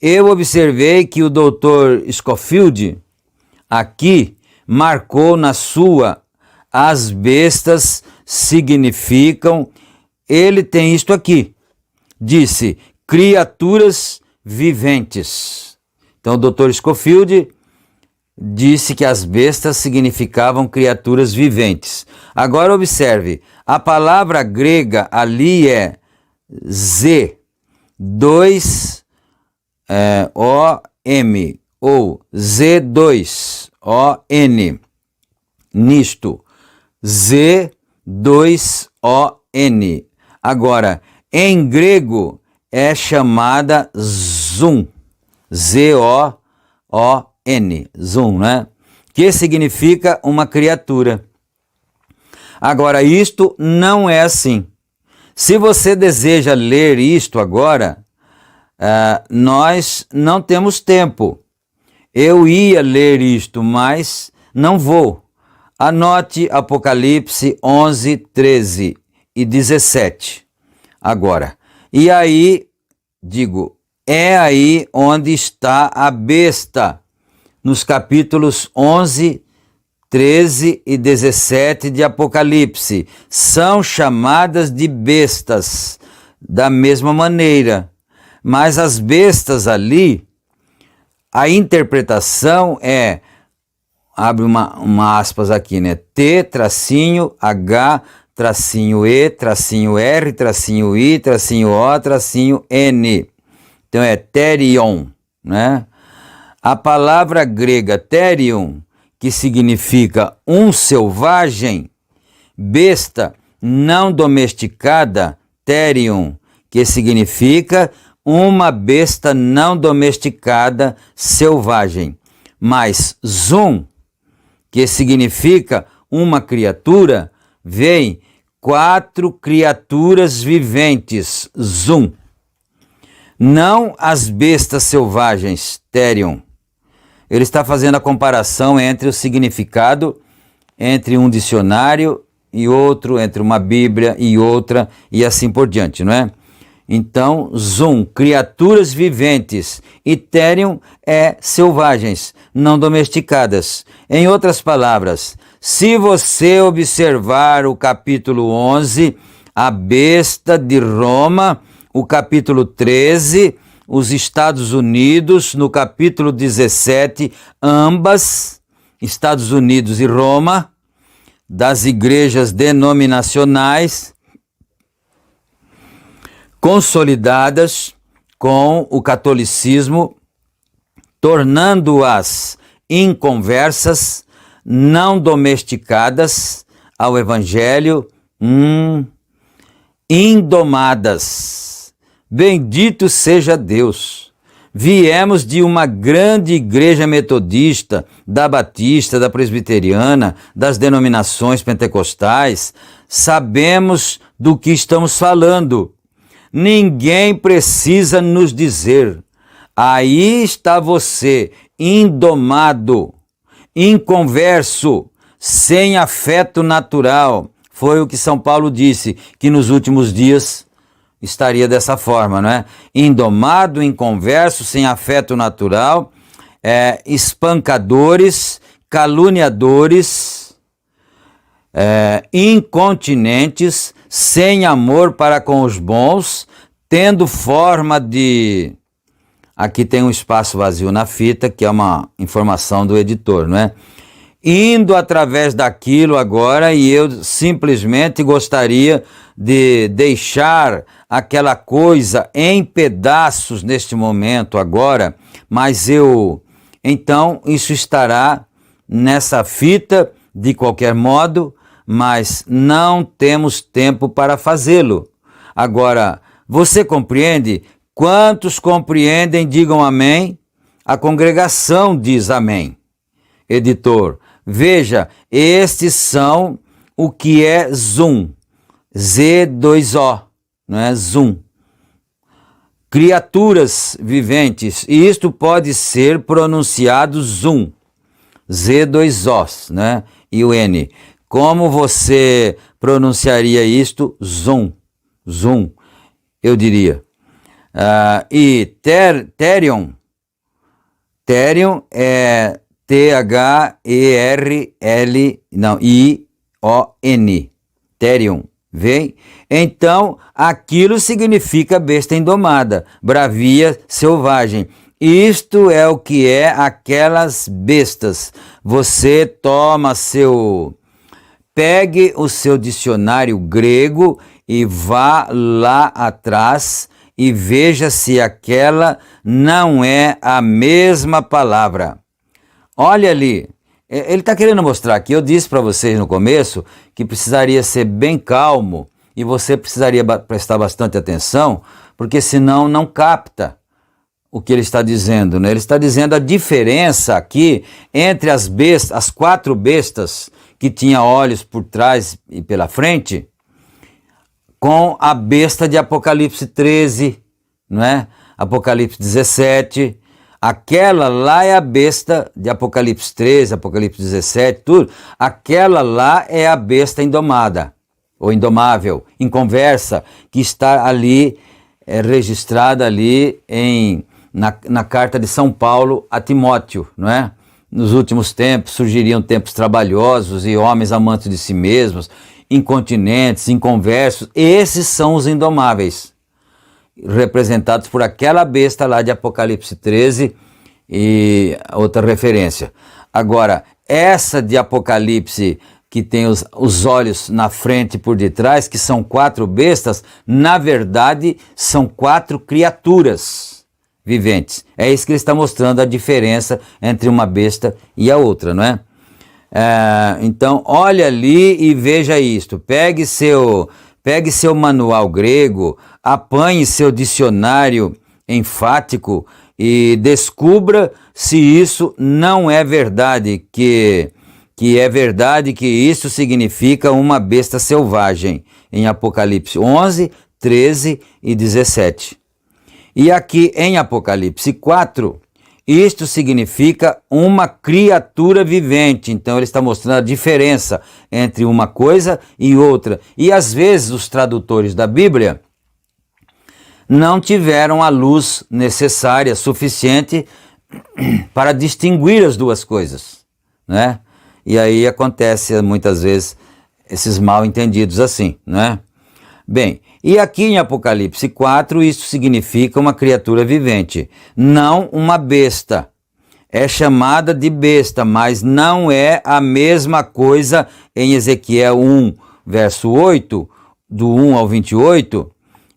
Eu observei que o Dr. Scofield aqui marcou na sua as bestas significam, ele tem isto aqui, disse, criaturas viventes. Então o Dr. Scofield disse que as bestas significavam criaturas viventes. Agora observe, a palavra grega ali é Z2OM ou Z2ON. Nisto, Z2ON. Agora, em grego é chamada zoom, Z-O-O-N, zoom, né? Que significa uma criatura. Agora, isto não é assim. Se você deseja ler isto agora, nós não temos tempo. Eu ia ler isto, mas não vou. Anote Apocalipse 11, 13 e 17. Agora, e aí, digo, é aí onde está a besta, nos capítulos 11, 13 e 17 de Apocalipse. São chamadas de bestas, da mesma maneira. Mas as bestas ali, a interpretação é, abre uma aspas aqui, né? T, tracinho, H, tracinho E, tracinho R, tracinho I, tracinho O, tracinho N. Então é therion, né? A palavra grega therion, que significa um selvagem, besta não domesticada, therion, que significa uma besta não domesticada, selvagem. Mas zoom, que significa uma criatura, vem 4 criaturas viventes, zoom. Não as bestas selvagens, therion. Ele está fazendo a comparação entre o significado, entre um dicionário e outro, entre uma Bíblia e outra, e assim por diante, não é? Então, zoom, criaturas viventes, e therion é selvagens, não domesticadas. Em outras palavras, se você observar o capítulo 11, a besta de Roma, o capítulo 13, os Estados Unidos, no capítulo 17, ambas, Estados Unidos e Roma, das igrejas denominacionais, consolidadas com o catolicismo, tornando-as inconversas, não domesticadas ao evangelho, indomadas. Bendito seja Deus! Viemos de uma grande igreja metodista, da batista, da presbiteriana, das denominações pentecostais. Sabemos do que estamos falando. Ninguém precisa nos dizer. Aí está você, indomado, inconverso, sem afeto natural. Foi o que São Paulo disse, que nos últimos dias estaria dessa forma, não é? Indomado, inconverso, sem afeto natural, espancadores, caluniadores, incontinentes, sem amor para com os bons, tendo forma de... Aqui tem um espaço vazio na fita, que é uma informação do editor, não é? Indo através daquilo agora, e eu simplesmente gostaria de deixar aquela coisa em pedaços neste momento agora, mas então isso estará nessa fita de qualquer modo, mas não temos tempo para fazê-lo. Agora, você compreende? Quantos compreendem, digam amém. A congregação diz amém. Editor, veja, estes são o que é Zoom. Z2O, não é? Zoom. Criaturas viventes, e isto pode ser pronunciado Zoom. Z2Os, né? E o N. Como você pronunciaria isto? Zoom. Zoom, eu diria. E Therion. Therion é I-O-N. Therion. Vem? Então, aquilo significa besta indomada, bravia selvagem. Isto é o que é aquelas bestas. Você pegue o seu dicionário grego e vá lá atrás e veja se aquela não é a mesma palavra. Olha ali, ele está querendo mostrar aqui, eu disse para vocês no começo que precisaria ser bem calmo e você precisaria prestar bastante atenção, porque senão não capta o que ele está dizendo, né? Ele está dizendo a diferença aqui entre as bestas, as 4 bestas que tinha olhos por trás e pela frente, com a besta de Apocalipse 13, não é? Apocalipse 17, aquela lá é a besta de Apocalipse 13, Apocalipse 17, tudo. Aquela lá é a besta indomada, ou indomável, inconversa, que está ali, registrada ali na carta de São Paulo a Timóteo, não é? Nos últimos tempos surgiriam tempos trabalhosos e homens amantes de si mesmos, incontinentes, inconversos. Esses são os indomáveis, representados por aquela besta lá de Apocalipse 13 e outra referência. Agora, essa de Apocalipse que tem os olhos na frente e por detrás, que são 4 bestas, na verdade são 4 criaturas viventes. É isso que ele está mostrando, a diferença entre uma besta e a outra, não é? Então, olha ali e veja isto. Pegue seu manual grego, apanhe seu dicionário enfático e descubra se isso não é verdade, que é verdade que isso significa uma besta selvagem, em Apocalipse 11, 13 e 17. E aqui em Apocalipse 4, isto significa uma criatura vivente. Então ele está mostrando a diferença entre uma coisa e outra. E às vezes os tradutores da Bíblia não tiveram a luz necessária, suficiente, para distinguir as duas coisas, né? E aí acontece muitas vezes esses mal entendidos assim, né? Bem, e aqui em Apocalipse 4, isso significa uma criatura vivente, não uma besta. É chamada de besta, mas não é a mesma coisa em Ezequiel 1, verso 8, do 1 ao 28.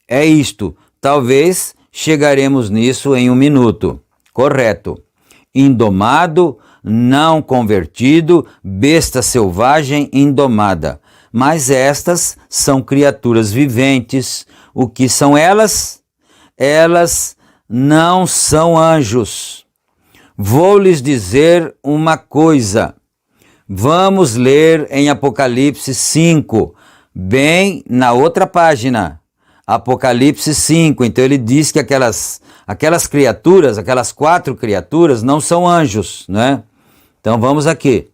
É isto, talvez chegaremos nisso em um minuto. Correto. Indomado, não convertido, besta selvagem indomada. Mas estas são criaturas viventes. O que são elas? Elas não são anjos. Vou lhes dizer uma coisa. Vamos ler em Apocalipse 5, bem na outra página. Apocalipse 5, então ele diz que aquelas criaturas, aquelas 4 criaturas não são anjos, né? Então vamos aqui.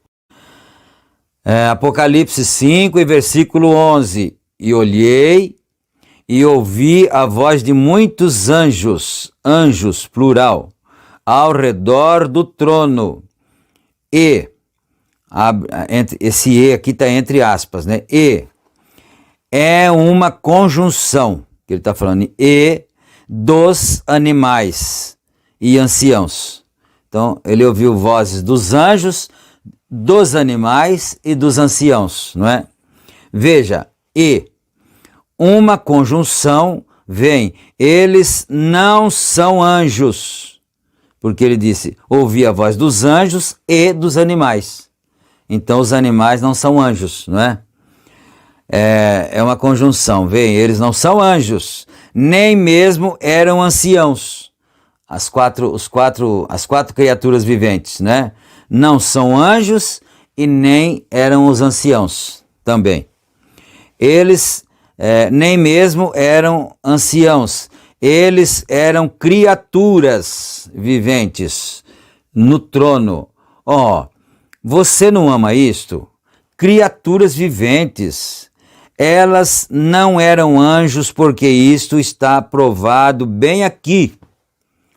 Apocalipse 5 e versículo 11. E olhei e ouvi a voz de muitos anjos, plural, ao redor do trono e esse E aqui está entre aspas, né? E é uma conjunção, que ele está falando, e dos animais e anciãos. Então, ele ouviu vozes dos anjos, dos animais e dos anciãos, não é? Veja, e uma conjunção vem, eles não são anjos, porque ele disse, ouvi a voz dos anjos e dos animais. Então, os animais não são anjos, não é? É uma conjunção, vem, eles não são anjos, nem mesmo eram anciãos. As quatro criaturas viventes, né? Não são anjos e nem eram os anciãos também. Eles nem mesmo eram anciãos, eles eram criaturas viventes no trono. Você não ama isto? Criaturas viventes. Elas não eram anjos, porque isto está provado bem aqui.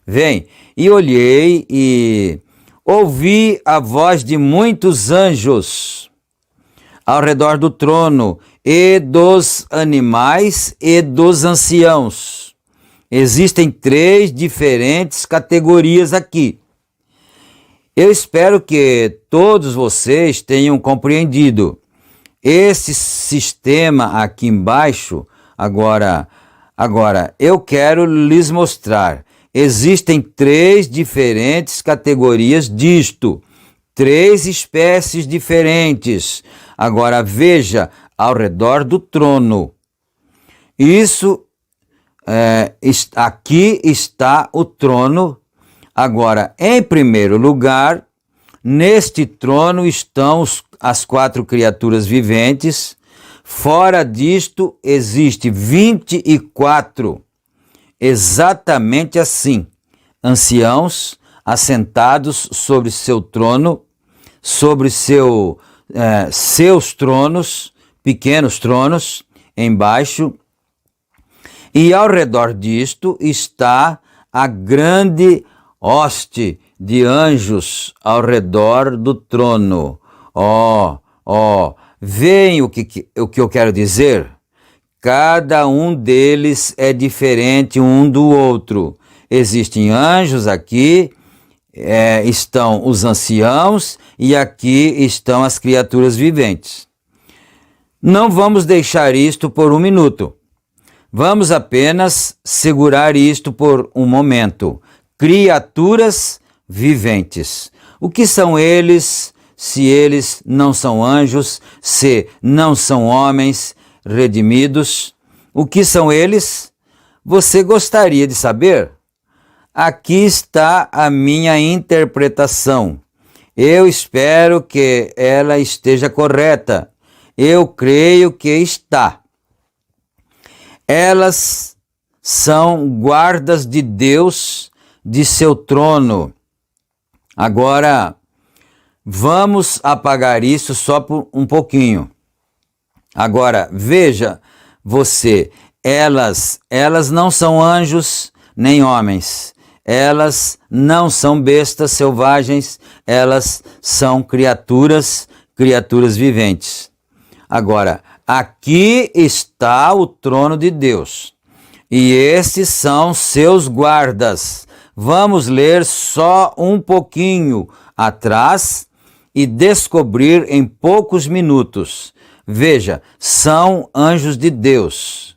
Vem, e olhei e ouvi a voz de muitos anjos ao redor do trono, e dos animais e dos anciãos. Existem 3 diferentes categorias aqui. Eu espero que todos vocês tenham compreendido. Esse sistema aqui embaixo, agora eu quero lhes mostrar. Existem 3 diferentes categorias disto, 3 espécies diferentes. Agora veja, ao redor do trono. Isso, aqui está o trono. Agora, em primeiro lugar, neste trono estão as 4 criaturas viventes. Fora disto, existe 24, exatamente assim, anciãos assentados sobre seu trono, sobre seus tronos, pequenos tronos, embaixo. E ao redor disto está a grande hoste de anjos ao redor do trono. Veem o que eu quero dizer? Cada um deles é diferente um do outro. Existem anjos aqui, estão os anciãos e aqui estão as criaturas viventes. Não vamos deixar isto por um minuto. Vamos apenas segurar isto por um momento. Criaturas viventes. O que são eles, se eles não são anjos, se não são homens redimidos? O que são eles? Você gostaria de saber? Aqui está a minha interpretação. Eu espero que ela esteja correta. Eu creio que está. Elas são guardas de Deus, de seu trono. Agora, vamos apagar isso só por um pouquinho. Agora, veja você, elas não são anjos nem homens. Elas não são bestas selvagens, elas são criaturas viventes. Agora, aqui está o trono de Deus, e esses são seus guardas. Vamos ler só um pouquinho atrás e descobrir em poucos minutos. Veja, são anjos de Deus,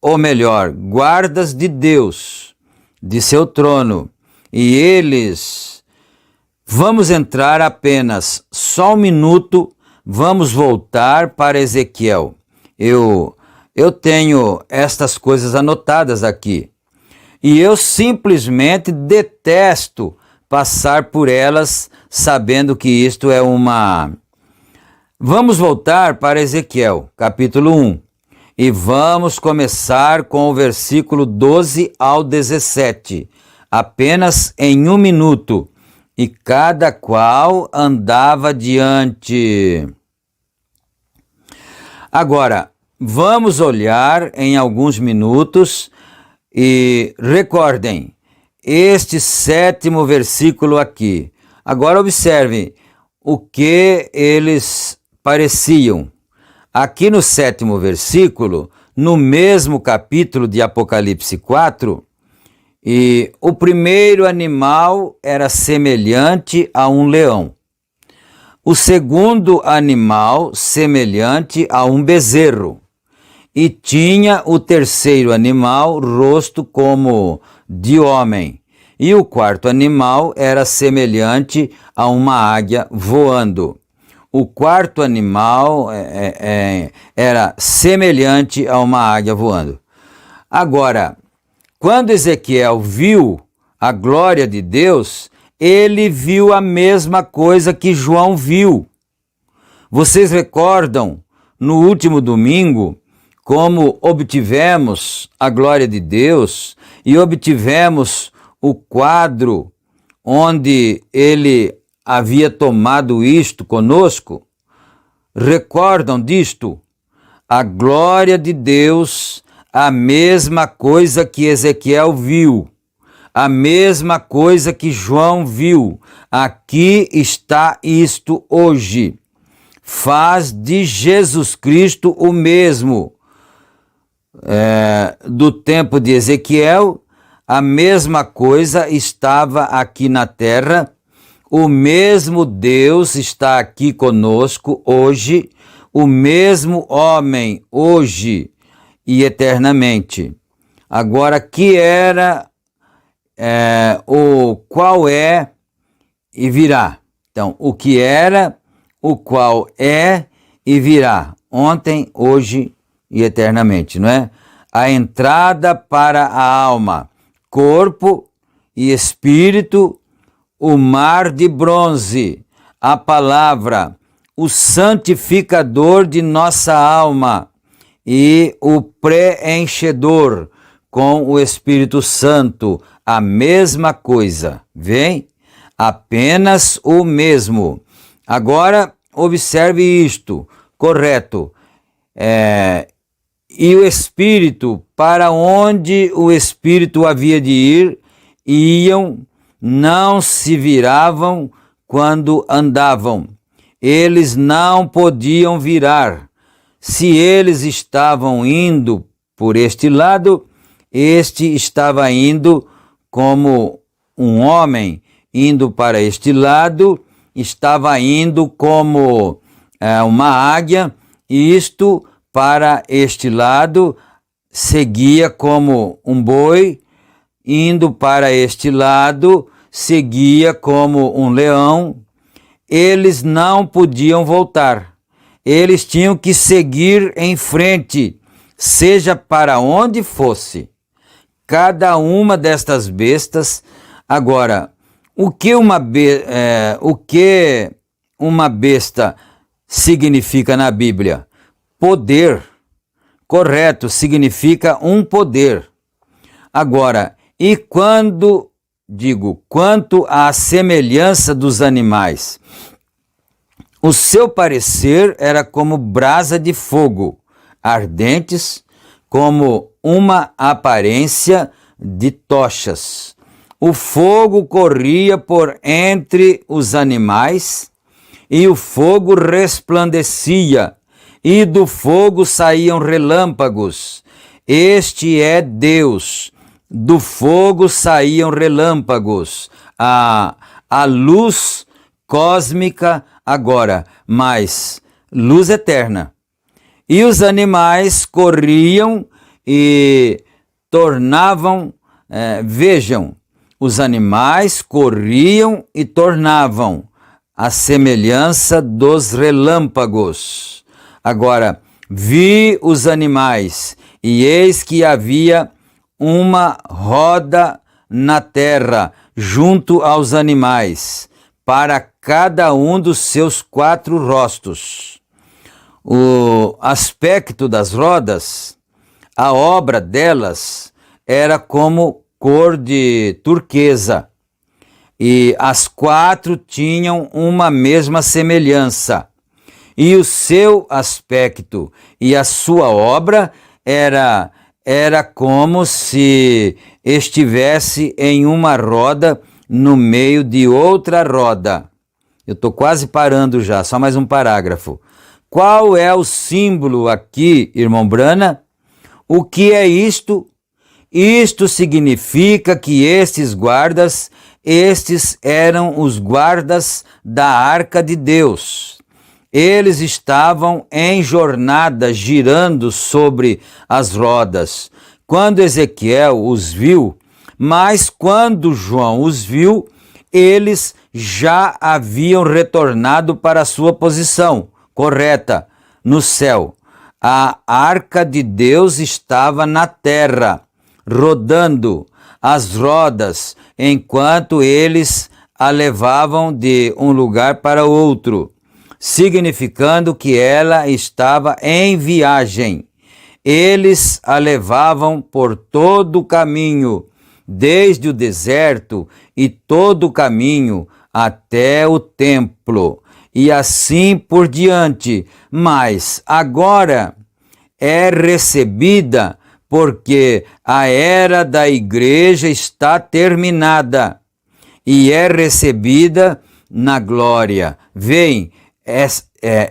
ou melhor, guardas de Deus, de seu trono, e eles... Vamos entrar apenas só um minuto. Vamos voltar para Ezequiel. Eu tenho estas coisas anotadas aqui. E eu simplesmente detesto passar por elas sabendo que isto é uma... Vamos voltar para Ezequiel, capítulo 1. E vamos começar com o versículo 12 ao 17. Apenas em um minuto. E cada qual andava diante. Agora, vamos olhar em alguns minutos e recordem este 7º versículo aqui. Agora observem o que eles pareciam. Aqui no 7º versículo, no mesmo capítulo de Apocalipse 4, e o primeiro animal era semelhante a um leão. O segundo animal semelhante a um bezerro. E tinha o terceiro animal rosto como de homem. E o quarto animal era semelhante a uma águia voando. O quarto animal era semelhante a uma águia voando. Agora, quando Ezequiel viu a glória de Deus, ele viu a mesma coisa que João viu. Vocês recordam, no último domingo, como obtivemos a glória de Deus e obtivemos o quadro onde ele havia tomado isto conosco? Recordam disto? A glória de Deus, a mesma coisa que Ezequiel viu, a mesma coisa que João viu. Aqui está isto hoje. Faz de Jesus Cristo o mesmo. Do tempo de Ezequiel, a mesma coisa estava aqui na terra. O mesmo Deus está aqui conosco hoje, o mesmo homem hoje e eternamente. Agora, que era, o qual é e virá. Então, o que era, o qual é e virá, ontem, hoje e eternamente, não é? A entrada para a alma, corpo e espírito, o mar de bronze, a palavra, o santificador de nossa alma e o preenchedor com o Espírito Santo, a mesma coisa, vem? Apenas o mesmo. Agora, observe isto, correto. E o Espírito, para onde o Espírito havia de ir, iam, não se viravam quando andavam. Eles não podiam virar. Se eles estavam indo por este lado, este estava indo como um homem indo para este lado, estava indo como uma águia, e isto para este lado seguia como um boi, indo para este lado seguia como um leão. Eles não podiam voltar, eles tinham que seguir em frente, seja para onde fosse. Cada uma destas bestas. Agora, o que uma besta significa na Bíblia? Poder. Correto, significa um poder. Agora, e quanto à semelhança dos animais, o seu parecer era como brasa de fogo, ardentes, como uma aparência de tochas. O fogo corria por entre os animais, e o fogo resplandecia, e do fogo saíam relâmpagos. Este é Deus. Do fogo saíam relâmpagos. A luz cósmica agora, mas luz eterna. E os animais corriam e tornavam, vejam, os animais corriam e tornavam a semelhança dos relâmpagos. Agora, vi os animais, e eis que havia uma roda na terra, junto aos animais, para cada um dos seus 4 rostos. O aspecto das rodas, a obra delas, era como cor de turquesa, e as 4 tinham uma mesma semelhança, e o seu aspecto e a sua obra era como se estivesse em uma roda no meio de outra roda. Eu estou quase parando já, só mais um parágrafo. Qual é o símbolo aqui, irmão Brana? O que é isto? Isto significa que estes eram os guardas da Arca de Deus. Eles estavam em jornada, girando sobre as rodas. Quando Ezequiel os viu, mas quando João os viu, eles já haviam retornado para a sua posição correta no céu. A Arca de Deus estava na terra, rodando as rodas, enquanto eles a levavam de um lugar para outro, significando que ela estava em viagem. Eles a levavam por todo o caminho, desde o deserto e todo o caminho até o templo, e assim por diante. Mas agora é recebida porque a era da igreja está terminada e é recebida na glória. Vem,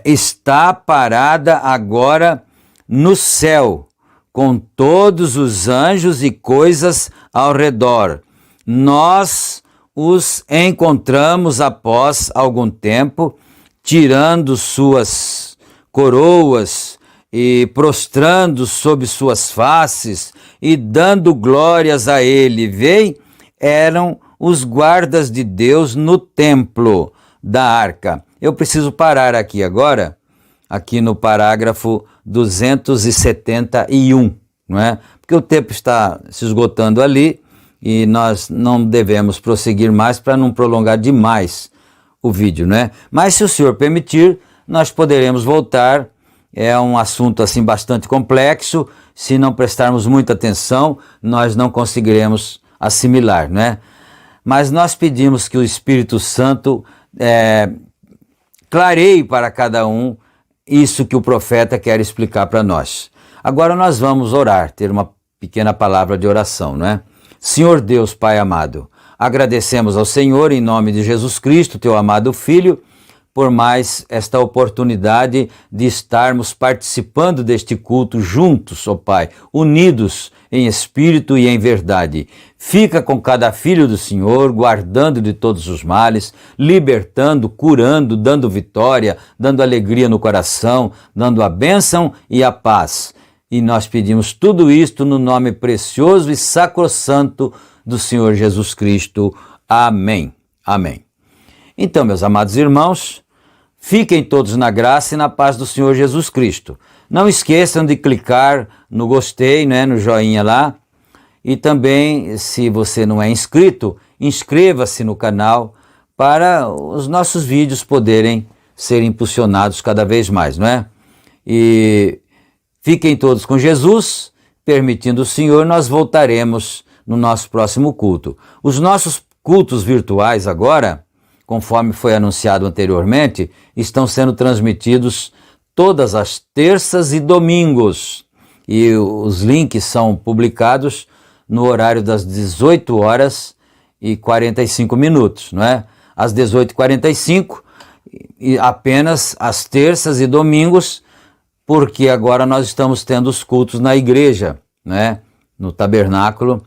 está parada agora no céu, com todos os anjos e coisas ao redor. Nós os encontramos após algum tempo, tirando suas coroas e prostrando sob suas faces e dando glórias a ele. Vem, eram os guardas de Deus no templo da arca. Eu preciso parar aqui agora, aqui no parágrafo 271, não é? Porque o tempo está se esgotando ali e nós não devemos prosseguir mais para não prolongar demais o vídeo, né? Mas se o senhor permitir, nós poderemos voltar. É um assunto assim bastante complexo. Se não prestarmos muita atenção, nós não conseguiremos assimilar, né? Mas nós pedimos que o Espírito Santo clareie para cada um isso que o profeta quer explicar para nós. Agora nós vamos orar, ter uma pequena palavra de oração, né? Senhor Deus, Pai amado, agradecemos ao Senhor em nome de Jesus Cristo, teu amado Filho, por mais esta oportunidade de estarmos participando deste culto juntos, ó Pai, unidos em espírito e em verdade. Fica com cada filho do Senhor, guardando de todos os males, libertando, curando, dando vitória, dando alegria no coração, dando a bênção e a paz. E nós pedimos tudo isto no nome precioso e sacrossanto do Senhor Jesus Cristo. Amém. Amém. Então, meus amados irmãos, fiquem todos na graça e na paz do Senhor Jesus Cristo. Não esqueçam de clicar no gostei, né, no joinha lá. E também, se você não é inscrito, inscreva-se no canal para os nossos vídeos poderem ser impulsionados cada vez mais, não é? E fiquem todos com Jesus, permitindo o Senhor, nós voltaremos no nosso próximo culto. Os nossos cultos virtuais agora, conforme foi anunciado anteriormente, estão sendo transmitidos todas as terças e domingos. E os links são publicados no horário das 18h45, não é? Às 18h45, e apenas às terças e domingos, porque agora nós estamos tendo os cultos na igreja, né? No tabernáculo.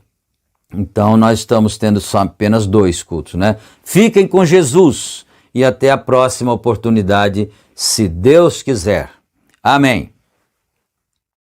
Então nós estamos tendo só apenas 2 cultos, né? Fiquem com Jesus e até a próxima oportunidade, se Deus quiser. Amém.